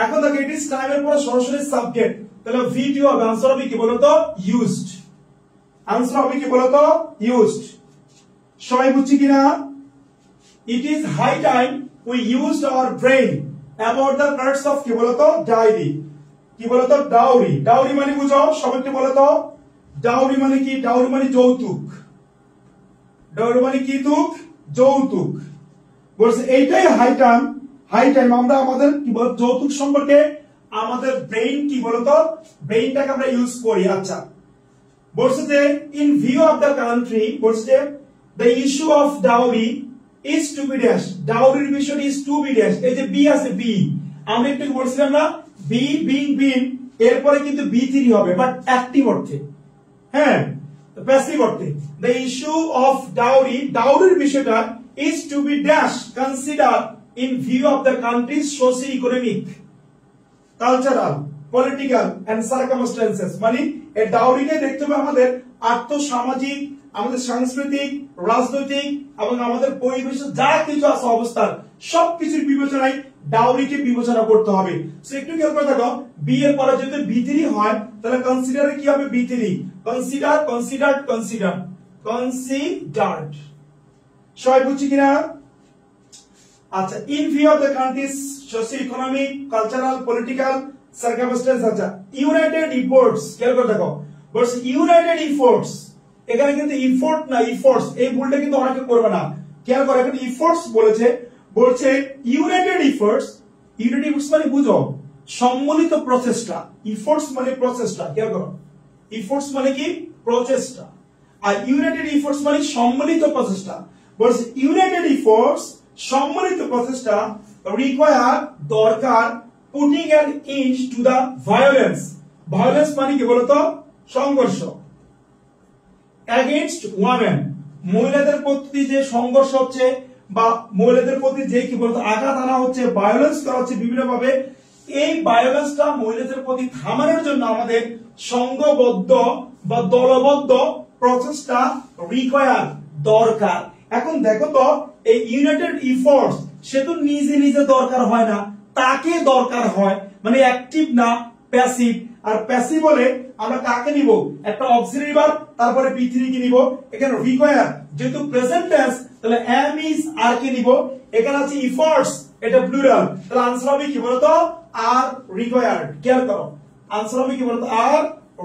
এখন দেখো it is time এর পরে সরাসরি সাবজেক্ট, তাহলে v2 হবে, आंसर হবে কি বলতো used, आंसर হবে কি বলতো used। সবাই বুঝছি কিনা? it is high time we used our brain about the curse of কি বলতো dowry, কি বলতো ডাউরি। ডাউরি মানে বুঝো সবাই কি বলতো? ডাউরি মানে কি? ডাউরি মানে যৌতুক, ডাউরি মানে কি? তুক, যৌতুক। বলছে এইটাই হাই টাইম, হাই টাইম আমরা আমাদের কি বল যৌতুক সম্পর্কে আমাদের ব্রেইন কি বলতো ব্রেইনটাকে আমরা ইউজ করি। আচ্ছা বলছে যে in view of the country, বলছে the issue of dowry is to be dash, ডাউরির বিষয়টি ইজ টু বি ড্যাশ। এই যে বি আছে বি, আমরা একটু বলছিলাম না বি বিং বিন, এরপরে কিন্তু বি থ্রি হবে বাট অ্যাক্টিভ অর্থে, হ্যাঁ প্যাসিভ অর্থে। দ্য ইস্যু অফ ডাউরি, ডাউরির বিষয়টা is to be dash consider in view of the country's socio economic, cultural, political and circumstances. মানে এই ডাউরিকে দেখতে হবে আমাদের আর্থসামাজিক, আমাদের সাংস্কৃতিক, রাজনৈতিক এবং আমাদের পরিবেশ যা কিছু আছে অবস্থার সবকিছুর বিবেচনায় ডাউরিকে বিবেচনা করতে হবে। সো একটু খেয়াল করে দেখো বি এর পরে যদি বি3 হয় তাহলে কনসিডারে কি হবে? বি3, কনসিডার, কনসিডার্ড, কনসিডার, কনসিডার্ড। সবাই বুঝছি কিনা? আচ্ছা in view of the country's socio economic, cultural, political circumstance. আচ্ছা ইউনাইটেড ইফোর্টস, খেয়াল করে দেখো বলছে ইউনাইটেড ইফোর্টস, এখানে কিন্তু ইফোর্ট না ইফোর্টস, এই ভুলটা কিন্তু অনেকে করবে না। খেয়াল করো এখানে ইফোর্টস বলেছে, বলছে ইউনাইটেড ইফোর্টস, ইউনাইটেড ইফোর্টস মানে বুঝো সম্মিলিত প্রচেষ্টা, ইফোর্টস মানে প্রচেষ্টা। খেয়াল করো ইফোর্টস মানে কি? প্রচেষ্টা, আর ইউনাইটেড ইফোর্টস মানে সম্মিলিত প্রচেষ্টা। বলছে ইউনাইটেড ইফোর্টস সম্মিলিত প্রচেষ্টা রিকোয়ার দরকার putting an end to the violence, violence মানে কি বলতো সংঘর্ষ, এগেইনস্ট ওয়ামেন, মহিলাদের প্রতি যে সংঘর্ষ হচ্ছে বা মহিলাদের প্রতি যে কি বলতো আঘাত আনা হচ্ছে, ভায়োলেন্স করা হচ্ছে বিভিন্ন ভাবে, এই ভায়োলেন্সটা মহিলাদের প্রতি থামানোর জন্য আমাদের সংঘবদ্ধ বা দলবদ্ধ প্রচেষ্টা রিকোয়ার দরকার। এখন দেখো তো এই ইউনাইটেড ইফোর্টস সে তো নিজে নিজে দরকার হয় না, তাকে দরকার হয়, মানে অ্যাক্টিভ না প্যাসিভ। আর প্যাসিভ বলে আমরা কাকে নিব? একটা অক্সিলারি ভার্ব, তারপরে বি3 কে নিব। এখানে রিকোয়ার যেহেতু প্রেজেন্ট টেন্স তাহলে এম ইজ আর কে নিব। এখানে আছে ইফোর্টস, এটা প্লুরাল, তাহলে आंसर হবে কি বলতো আর রিকোয়ার্ড। খেয়াল করো आंसर হবে কি বলতো আর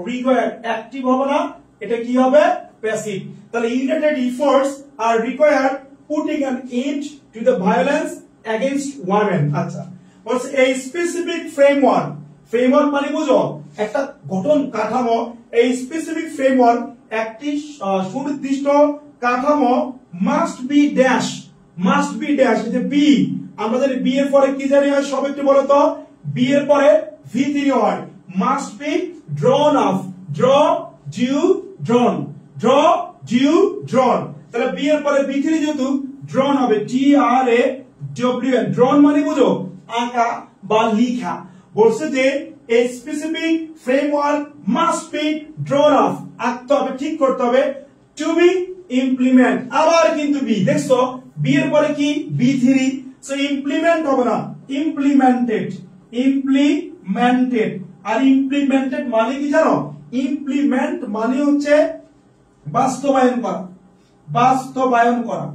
রিকোয়ার্ড, অ্যাক্টিভ হবে না, এটা কি হবে? প্যাসিভ। তাহলে United efforts R required putting an end to the violence against women. আচ্ছা বলছে এই স্পেসিফিক ফ্রেমওয়ার্ক, ফ্রেমওয়ার্ক মানে বুঝো একটা গঠন কাঠামো, এই স্পেসিফিক ফ্রেমওয়ার্ক একটি সুনির্দিষ্ট কাঠামো must be dash, must be dash, এই যে বি আমরা জানি বি এর পরে কি জানি হয়, সব একটু বলো তো। বি এর পরে V3 হয়, must be drawn of, draw drew drawn, draw drew drawn. তাহলে বি এর পরে V3 যেহেতু ড্রন হবে, DRAWN, ড্রন মানে বুঝো আঁকা বা লিখা। বলছে যে a specific framework must be drawn of, আঁকতে হবে, ঠিক করতে হবে, to be implement, আবার কিন্তু বি, দেখছো বি এর পরে কি B3, সো ইমপ্লিমেন্ট হবে না, ইমপ্লিমেন্টেড, ইমপ্লিমেন্টেড। আর ইমপ্লিমেন্টেড মানে কি জানো, ইমপ্লিমেন্ট মানে হচ্ছে বাস্তবায়ন করা, বাস্তবায়ন করা।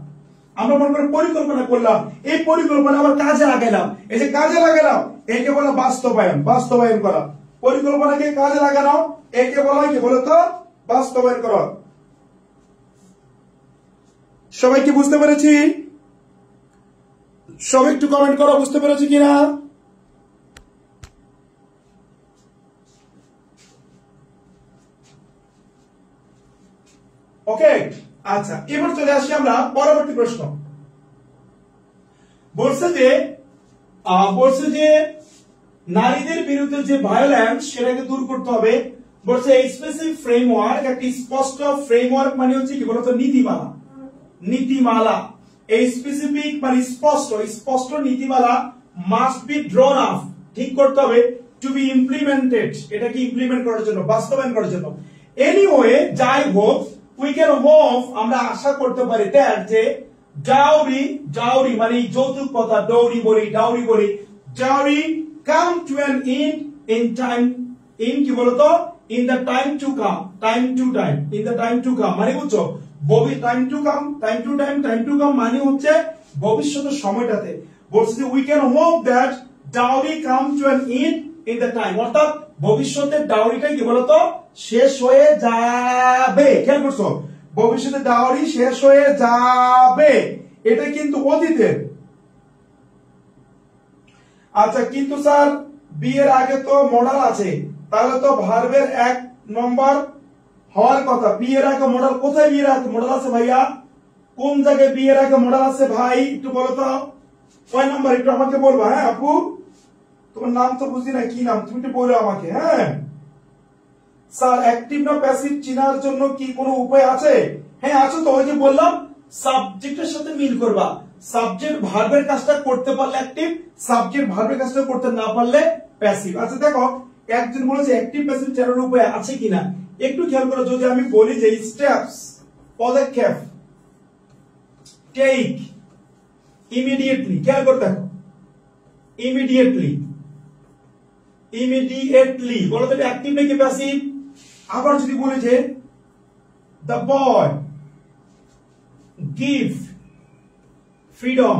আমরা মনে করে পরিকল্পনা করলাম, এই পরিকল্পনা আবার কাজে লাগালাম, এই যে কাজে লাগালাম একে বলে বাস্তবায়ন, বাস্তবায়ন করা। পরিকল্পনাকে কাজে লাগানো একে বলা হয় কি বলতো, বাস্তবায়ন করা। সবাই কি বুঝতে পেরেছি? সবাই একটু কমেন্ট করো, বুঝতে পেরেছি কিনা? ওকে, আচ্ছা এবার চলে আসি আমরা পরবর্তী প্রশ্ন। বলছে যে নারীদের বিরুদ্ধে যে ভায়োলেন্স সেটাকে দূর করতে হবে। বলছে এই স্পেসিফিক ফ্রেমওয়ার্ক, একটি স্পষ্ট ফ্রেমওয়ার্ক মানে হচ্ছে কি বলতো, নীতিমালা, নীতিমালা। এই স্পেসিফিক মানে স্পষ্ট, স্পষ্ট নীতিমালা মাস্ট বি ড্রন অফ, ঠিক করতে হবে, টু বি ইমপ্লিমেন্টেড, এটাকে ইমপ্লিমেন্ট করার জন্য, বাস্তবায়ন করার জন্য। এনিওয়ে যাই হোক, উই ক্যান হোপ, আমরা আশা করতে পারি দ্যাট যে ডাউরি, ডাউরি মানে যৌতুক প্রথা, ডাউরি বলি, ডাউরি বলি, dowry come to an end in time, in কি বলতো, in the time to come, time to time, in the time to come মানে বুঝছো, time to come, time to time, time to come মানে হচ্ছে ভবিষ্যতের সময়টাতে। বলছে যে we can hope that dowry come to an end in the time, অর্থাৎ ভবিষ্যতের ডাউরিটা কি বলতো শেষ হয়ে যাবে। খেয়াল করছো, ভবিষ্যতে ডাউরি শেষ হয়ে যাবে, এটা কিন্তু অতীতের। আচ্ছা কিন্তু স্যার বি এর আগে তো মডাল আছে, তাহলে তো ভার্বের 1 নম্বর হওয়ার কথা। বি এর আগে মডাল কোথায়, বি এর আগে মডাল আছে ভাইয়া, কোন জায়গায় বি এর আগে মডাল আছে ভাই, একটু বলো তো কয় নাম্বার, একটু আমাকে বলবা। হ্যাঁ আপু, তোমার নাম তো বুঝি না, কি নাম, তুমি একটু বলো আমাকে। হ্যাঁ স্যার অ্যাক্টিভ না প্যাসিভ চেনার জন্য কি কোনো উপায় আছে? হ্যাঁ আছে তো, ওই যে বললাম সাবজেক্টের সাথে মিল করবা, সাবজেক্ট ভার্বের কাজটা করতে পারলে অ্যাক্টিভ, সাবজেক্ট ভার্বের কাজটা করতে না পারলে প্যাসিভ। আচ্ছা দেখো একজন বলেছে অ্যাক্টিভ প্যাসিভ চেনার উপায় আছে কিনা, একটু খেয়াল করো। যদি আমি বলি যে স্টেপস, পদক্ষেপ, টেক, ইমিডিয়েটলি, খেয়াল করে দেখো, ইমিডিয়েটলি, ইমিডিয়েটলি বলো তো অ্যাক্টিভ নাকি প্যাসিভ? আবার যদি বলি যে the boy give freedom,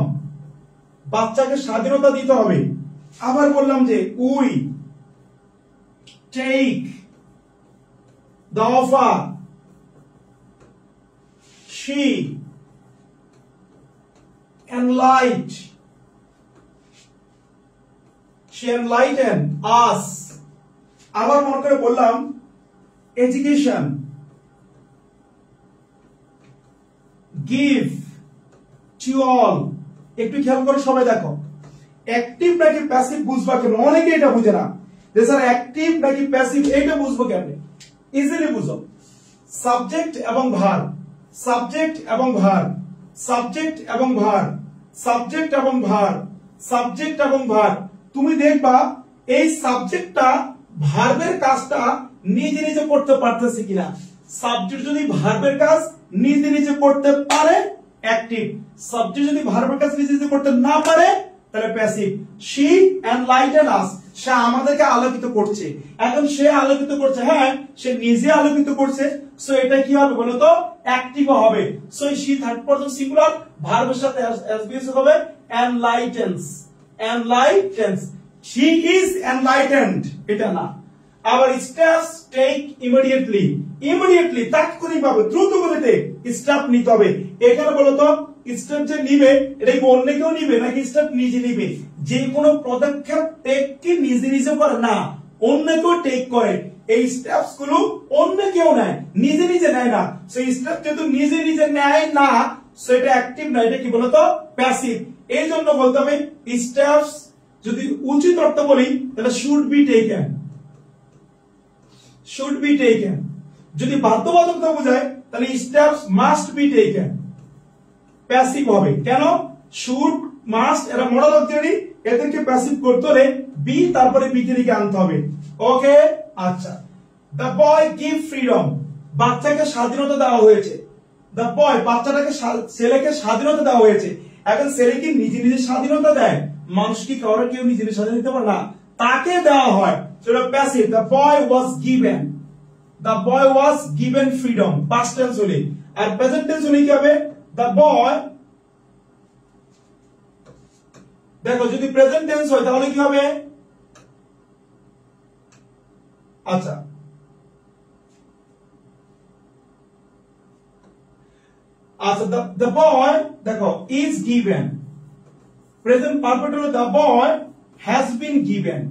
বাচ্চাকে স্বাধীনতা দিতে হবে। আবার বললাম যে we take the offer, she enlighten us। আবার মনে করে বললাম এডুকেশন, গিভ টু অল। একটু খেয়াল করে সবাই দেখো, অ্যাক্টিভ নাকি প্যাসিভ বুঝবা কেমন, অনেকে এটা বুঝে না যে স্যার অ্যাক্টিভ নাকি প্যাসিভ, এইটা বুঝবো কেমনে, ইজিলি বুঝো। সাবজেক্ট এবং ভার্ব, সাবজেক্ট এবং ভার্ব, সাবজেক্ট এবং ভার্ব, সাবজেক্ট এবং ভার্ব, সাবজেক্ট এবং ভার্ব। তুমি দেখবা এই সাবজেক্টটা ভার্বের কাজটা নিজে নিজে করতে পারতেছে কিনা। সাবজেক্ট যদি ভার্বের কাজ নিজে নিজে করতে পারে অ্যাক্টিভ, সাবজেক্ট যদি ভার্বের কাজ নিজে নিজে করতে না পারে তাহলে প্যাসিভ। শি এনলাইটেন আস, সে আমাদেরকে আলোকিত করছে। এখন সে আলোকিত করছে, হ্যাঁ সে নিজে আলোকিত করছে, সো এটা কি হবে বলতো, অ্যাক্টিভ হবে। So she third person singular, ভার্বের সাথে এসবিএস হবে এনলাইটেন্স, এনলাইটেন্স। শি ইজ এনলাইটেন্ড, এটা না। আবার স্টেপস টেক ইমিডিয়েটলি, ইমিডিয়েটলি তাৎক্ষণিকভাবে দ্রুত গতিতে স্টেপ নিতে হবে। এখানে বলতো স্টেপ যে নিবে এটা কি অন্য কেউ নিবে নাকি স্টেপ নিজে নিবে? যে কোনো পদক্ষেপ টেক কি নিজে নিজে করে না, অন্য কেউ টেক করে। এই স্টেপস গুলো অন্য কেউ নেয়, নিজে নিজে নেয় না। সেই স্টেপ যেহেতু নিজে নিজে নেয় না, সো এটা অ্যাক্টিভ না, এটা কি বলতো প্যাসিভ। এই জন্য বলতে হবে স্টেপস যদি উচিত অর্থ বলি তাহলে should be taken, should be taken. যদি বাধ্যবাধকতা বোঝায় তাহলে steps must be taken, passive হবে। কেন? শুড মাস্ট এরা মডেল অক্সিলারি, এদেরকে প্যাসিভ করতে হলে বি তারপরে বিক্রিকে আনতে হবে। ওকে, আচ্ছা। দ্য বয় গিভ ফ্রিডম, বাচ্চাকে স্বাধীনতা দেওয়া হয়েছে। দ্য বয় বাচ্চাটাকে ছেলেকে স্বাধীনতা দেওয়া হয়েছে। এখন ছেলে কি নিজে নিজে স্বাধীনতা দেয়? মানুষ কি কারো কেউ নিজে নিজে স্বাধীনতা দিতে পারে না, তাকে দেওয়া হয়, সেটা passive. The boy was given, the boy was given freedom past tense হলে। আর প্রেজেন্ট টেন্স হলে কি হবে? দ্য বয়, দেখো যদি প্রেজেন্ট টেন্স হয় তাহলে কি হবে? আচ্ছা, আচ্ছা the boy দেখো is given, প্রেজেন্ট পারফেক্ট হলো the boy has been given।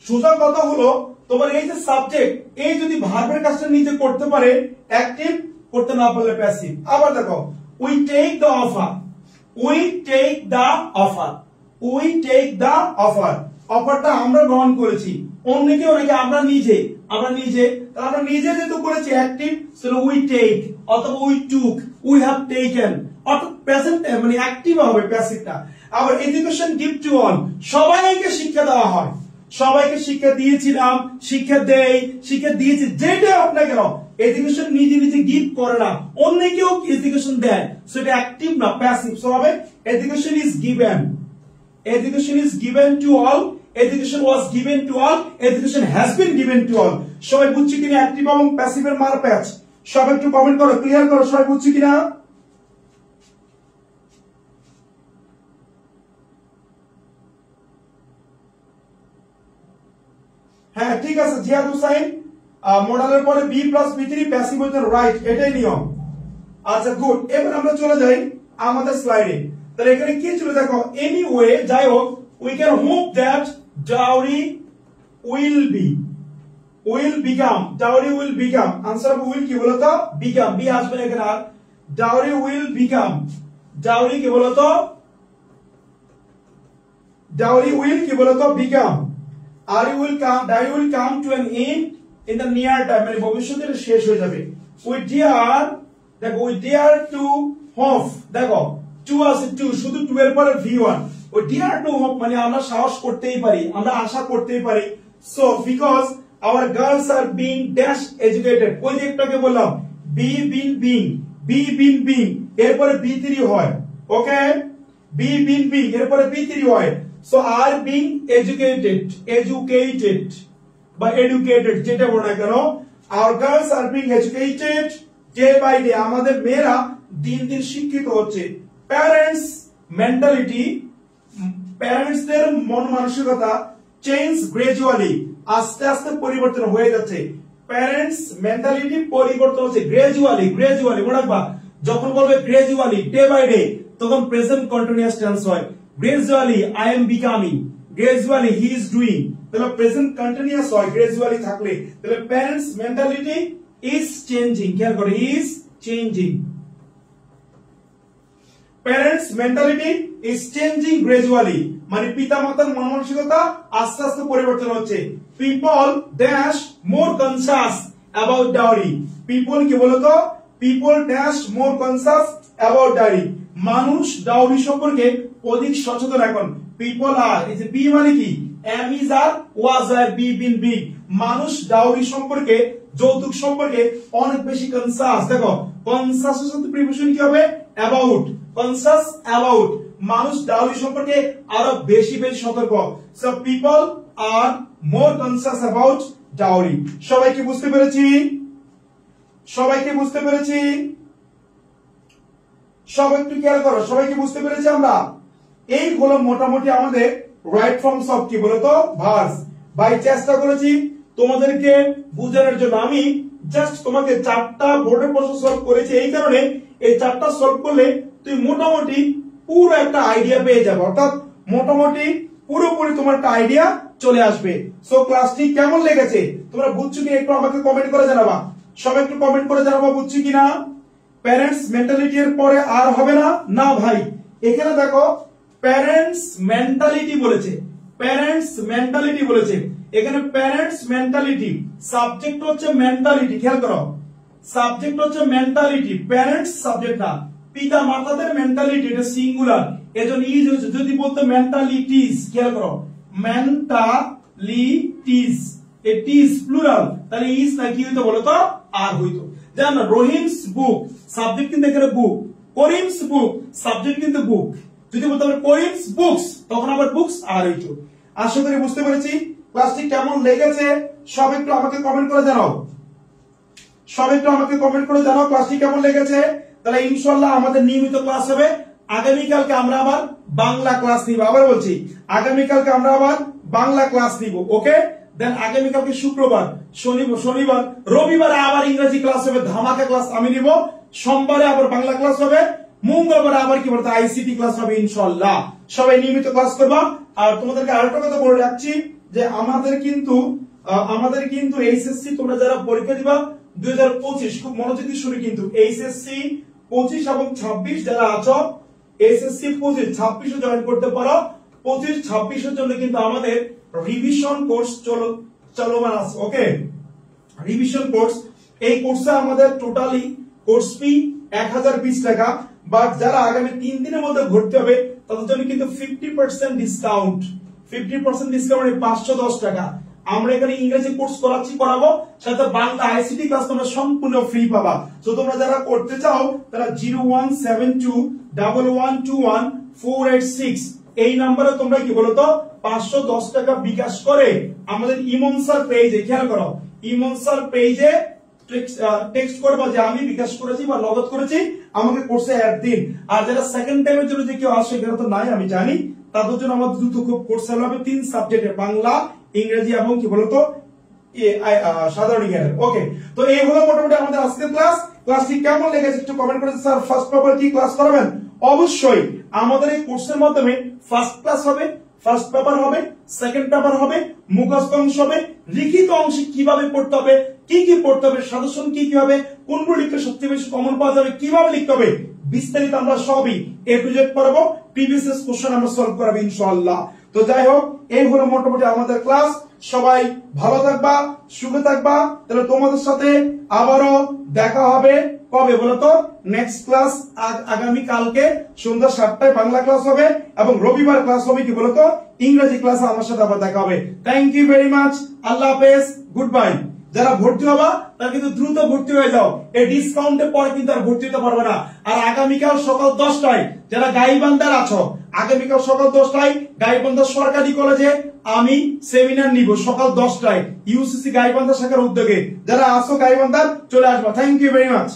সোজা কথা হলো তোমার এই যে সাবজেক্ট, এই যদি ভার্বের কাজটা নিজে করতে পারে অ্যাক্টিভ, করতে না পারলে প্যাসিভ। আবার দেখো we take the offer, we take the offer, we take the offer, অফারটা আমরা গ্রহণ করেছি, অন্য কেউ নাকি আমরা নিজে, আমরা নিজে, তাহলে আমরা নিজে যেহেতু করেছি অ্যাক্টিভ, সেটা we take অথবা we took, we have taken, অর্থাৎ প্রেজেন্ট মানে অ্যাক্টিভ হবে প্যাসিভটা। আবার এডুকেশন গিভ টু অল, সবাইকে শিক্ষা দেওয়া হয়, সবাইকে শিক্ষা দিয়েছিলাম, শিক্ষা দেই, শিক্ষা দিয়েছি, যেটা হোক না কেন এডুকেশন নিজে নিজে গিভ করে না, অন্য কেউ এডুকেশন দেয়, সেটা অ্যাক্টিভ না প্যাসিভ। সো হবে education is given, education is given to all, education was given to all, education has been given to all। সবাই বুঝছি কিনা অ্যাক্টিভ এবং প্যাসিভের মার প্যাচ? সবাই একটু কমেন্ট করো, ক্লিয়ার করো, সবাই বুঝছি কিনা? হ্যাঁ ঠিক আছে, জিয়াদ হুসাইন মডেলের পরে be plus V three passive হইতে রাইট, এটাই নিয়ম। আচ্ছা গুড, এবার আমরা চলে যাই আমাদের স্লাইডে। তাহলে এখানে কি ছিল দেখো, এনিওয়ে যাই হোক, we can hope that dowry will be, will become, dowry will become, answer হবে উইল কি বলতো বিকাম, বি আসবে এখানে। আর ডাউরি উইল বিকাম, ডাউরি কি বলতো, ডাউরি উইল কি বলতো বিকাম, আর you will come, dowry will come to an end in the near time, মানে ভবিষ্যতে শেষ হয়ে যাবে। উই ডিয়ার, দেখো উই ডিয়ার টু হোপ, দেখো টু আছে, টু শুধু টু এর পরে ভি1, ওই ডিয়ার টু হোপ মানে আমরা সাহস করতেই পারি, আমরা আশা করতেই পারি। So because our girls are being dash educated, ওই যে একটাকে বললাম বি বিন বিং, বি বিন বিং এরপরে বি3 হয়, ওকে, বি বিন বিং এরপরে বি3 হয়। So are being educated, educated বা এডুকেটেড যেটা বলো না কেন, our girls are being educated day by day, আমাদের মেয়েরা দিন দিন শিক্ষিত হচ্ছে। প্যারেন্টস মেন্টালিটি, প্যারেন্টসদের মন মানসিকতা চেঞ্জ গ্রাজুয়ালি, আস্তে আস্তে পরিবর্তন হয়ে যাচ্ছে। প্যারেন্টস মেন্টালিটি পরিবর্তন হচ্ছে গ্রাজুয়ালি, গ্রাজুয়ালি মনে রাখবা, যখন বলবে গ্রাজুয়ালি ডে বাই ডে তখন প্রেজেন্ট কন্টিনিউয়াস টেন্স হয়। Gradually I am becoming, gradually he is doing, তাহলে প্রেজেন্ট কন্টিনিউয়াস হয় গ্রাজুয়ালি থাকলে। তাহলে প্যারেন্টস মেন্টালিটি ইজ চেঞ্জিং, খেয়াল করো is changing, parents mentality is changing gradually, মানে পিতামাতার মন মানসিকতা আস্তে আস্তে পরিবর্তন হচ্ছে। People dash more conscious about dowry, people কি বলতো, people dash more conscious about dowry, মানুষ ডাউরি সম্পর্কে অধিক সচেতন এখন। পিপল আর, এই যে বি মানে কি, am is are, was are, be been be, মানুষ ডাউরি সম্পর্কে, যৌতুক সম্পর্কে অনেক বেশি কনসাস। দেখো কনসাস এর সাথে প্রিপোজিশন কি হবে, অ্যাবাউট, কনসাস অ্যাবাউট, মানুষ ডাউরি সম্পর্কে আরো বেশি বেশি সতর্ক। So people are more conscious about dowry. সবাইকে বুঝতে পেরেছি, সবাইকে বুঝতে পেরেছি, সবাই একটু খেয়াল করো, সবাইকে বুঝতে পেরেছি আমরা। এই হলো মোটামুটি আমাদের রাইট ফর্মস অফ কি বলতো ভার্বস। ভাই চেষ্টা করেছি তোমাদেরকে বোঝানোর জন্য, আমি জাস্ট তোমাকে 4টা বোর্ডের প্রশ্ন সলভ করেছি, এই কারণে এই 4টা সলভ করলে তুই মোটামুটি পুরো একটা আইডিয়া পেয়ে যাবে, অর্থাৎ মোটামুটি পুরোপুরি তোমার একটা আইডিয়া চলে আসবে। সো ক্লাসটি কেমন লেগেছে, তোমরা বুঝছো কি একটু আমাকে কমেন্ট করে জানাবা, সবাই একটু কমেন্ট করে জানাবা বুঝছি কিনা। প্যারেন্টস মেন্টালিটি এর পরে আর হবে না, না ভাই, এখানে দেখো প্যারেন্টস মেন্টালিটি বলেছে, প্যারেন্টস মেন্টালিটি বলেছে, এখানে প্যারেন্টস মেন্টালিটি, সাবজেক্ট হচ্ছে মেন্টালিটি, খেয়াল করো, সাবজেক্ট হচ্ছে মেন্টালিটি, প্যারেন্টস সাবজেক্ট না, পিতা মাতাদের মেন্টালিটি, এটা সিঙ্গুলার, এজন্য ইজ হচ্ছে, যদি বলতো মেন্টালিটিস, খেয়াল করো, মেন্টালিটিস, এটিস প্লুরাল, তাহলে ইজ না কি হইতো বলো তো, আর হইতো। জানো রহিমস বুক, সাবজেক্ট কিন্তু এখানে বুক, করিমস বুক, সাবজেক্ট কিন্তু বুক, যদি বলতে হবে করিমস বুকস, তখন আবার বুকস আর হইতো। আশা করি বুঝতে পেরেছি। ক্লাসটি কেমন লেগেছে সব একটু আমাকে কমেন্ট করে জানাও, সব একটু আমাকে কমেন্ট করে জানাও ক্লাসটি কেমন লেগেছে। তাহলে ইনশাআল্লাহ আমাদের নিয়মিত ক্লাস হবে। আগামীকালকে আমরা আবার বাংলা ক্লাস নিব, আবার বলছি আগামীকালকে আমরা আবার বাংলা ক্লাস নিব, ওকে। দেন আগামীকালকে শুক্রবার, শনিবার, রবিবারে আবার ইংরেজি ক্লাস হবে, ধামাকা ক্লাস আমি নিব, সোমবারে আবার বাংলা ক্লাস হবে, মঙ্গলবারে আবার কি বলতো আইসিটি ক্লাস হবে ইনশাআল্লাহ। সবাই নিয়মিত ক্লাস করবা। আর তোমাদেরকে আরেকটা কথা বলে রাখছি যে আমাদের কিন্তু এইচএসসি তোমরা যারা পরীক্ষা দিবা 2025, খুব মনোযোগ দিয়ে শুনে, কিন্তু এইচএসসি 25 এবং 26 যারা আছো, এইচএসসি 25 26 জয়েন করতে পারো। 25 26 এর জন্য কিন্তু আমাদের রিভিশন কোর্স চলমান আছে, ওকে। রিভিশন কোর্স, এই কোর্সে আমাদের টোটালি কোর্স ফি 1020 টাকা, বাট যারা আগামী 3 দিনের মধ্যে ভর্তি হবে তাদের জন্য কিন্তু 50% ডিসকাউন্ট, 50% ডিসকাউন্ট মানে 510 টাকা। আমরা এখানে ইংরেজি কোর্স করাবো, সাথে বাংলা আইসিটি ক্লাস তোমরা সম্পূর্ণ ফ্রি পাবা। তো তোমরা যারা করতে চাও তারা 01721121 এই নম্বরে তোমরা কি বলতো 510 টাকা বিকাশ করে আমাদের ইমন স্যার পেজে, খেয়াল করো, ইমন স্যার পেজে টেক্সট করবা যে আমি বিকাশ করেছি বা নগদ করেছি, আমাকে কোর্সে অ্যাড দিন। আর যারা সেকেন্ড টাইমের জন্য যে কেউ আসে, এখানে তো নাই আমি জানি, তাদের জন্য আমাদের দ্রুত খুব কোর্স চালু হবে 3 সাবজেক্টে, বাংলা, ইংরেজি এবং কি বলতো সাধারণ জ্ঞানের, ওকে। তো এই হলো মোটামুটি আমাদের আজকের ক্লাস। ক্লাসটি কেমন লেগেছে একটু কমেন্ট করে। স্যার ফার্স্ট পেপার কি ক্লাস করাবেন? অবশ্যই আমাদের এই কোর্সের মাধ্যমে ফার্স্ট ক্লাস হবে, ফার্স্ট পেপার হবে, সেকেন্ড পেপার হবে, মুখস্থ অংশ হবে, লিখিত অংশে কিভাবে পড়তে হবে, কি কি পড়তে হবে, সাজেশন কি কি হবে, কোনগুলো লিখলে সবচেয়ে বেশি কমন পাওয়া যাবে, কিভাবে লিখতে হবে, বিস্তারিত আমরা সবই এ টু জেড পড়াবো। প্রিভিয়াস কোশ্চেন আমরা সলভ করাবো ইনশাআল্লাহ। তো যাই হোক, এই হলো মোটামুটি আমাদের ক্লাস। সবাই ভালো থাকবা, সুখে থাকবা। তাহলে তোমাদের সাথে আবারও দেখা হবে কবে বলতো? নেক্সট ক্লাস আগামী কালকে সন্ধ্যা 7টায় বাংলা ক্লাস হবে, এবং রবিবার ক্লাস হবে কি বলতো ইংরেজি ক্লাস। আমার সাথে আবার দেখা হবে। থ্যাংক ইউ ভেরি মাচ, আল্লাহ হাফেজ, গুড বাই। যারা ভর্তি হবা তারা কিন্তু দ্রুত ভর্তি হয়ে যাও, এই ডিসকাউন্টের পরে কিন্তু আর ভর্তি হতে পারবে না। আর আগামীকাল সকাল 10টায় যারা গাইবান্ধার আছো, আগামীকাল সকাল 10টায় গাইবান্ধা সরকারি কলেজে আমি সেমিনার নিব সকাল 10টায়, ইউসিসি গাইবান্ধা শাখার উদ্যোগে। যারা আছো গাইবান্ধার চলে আসবা। Thank you very much.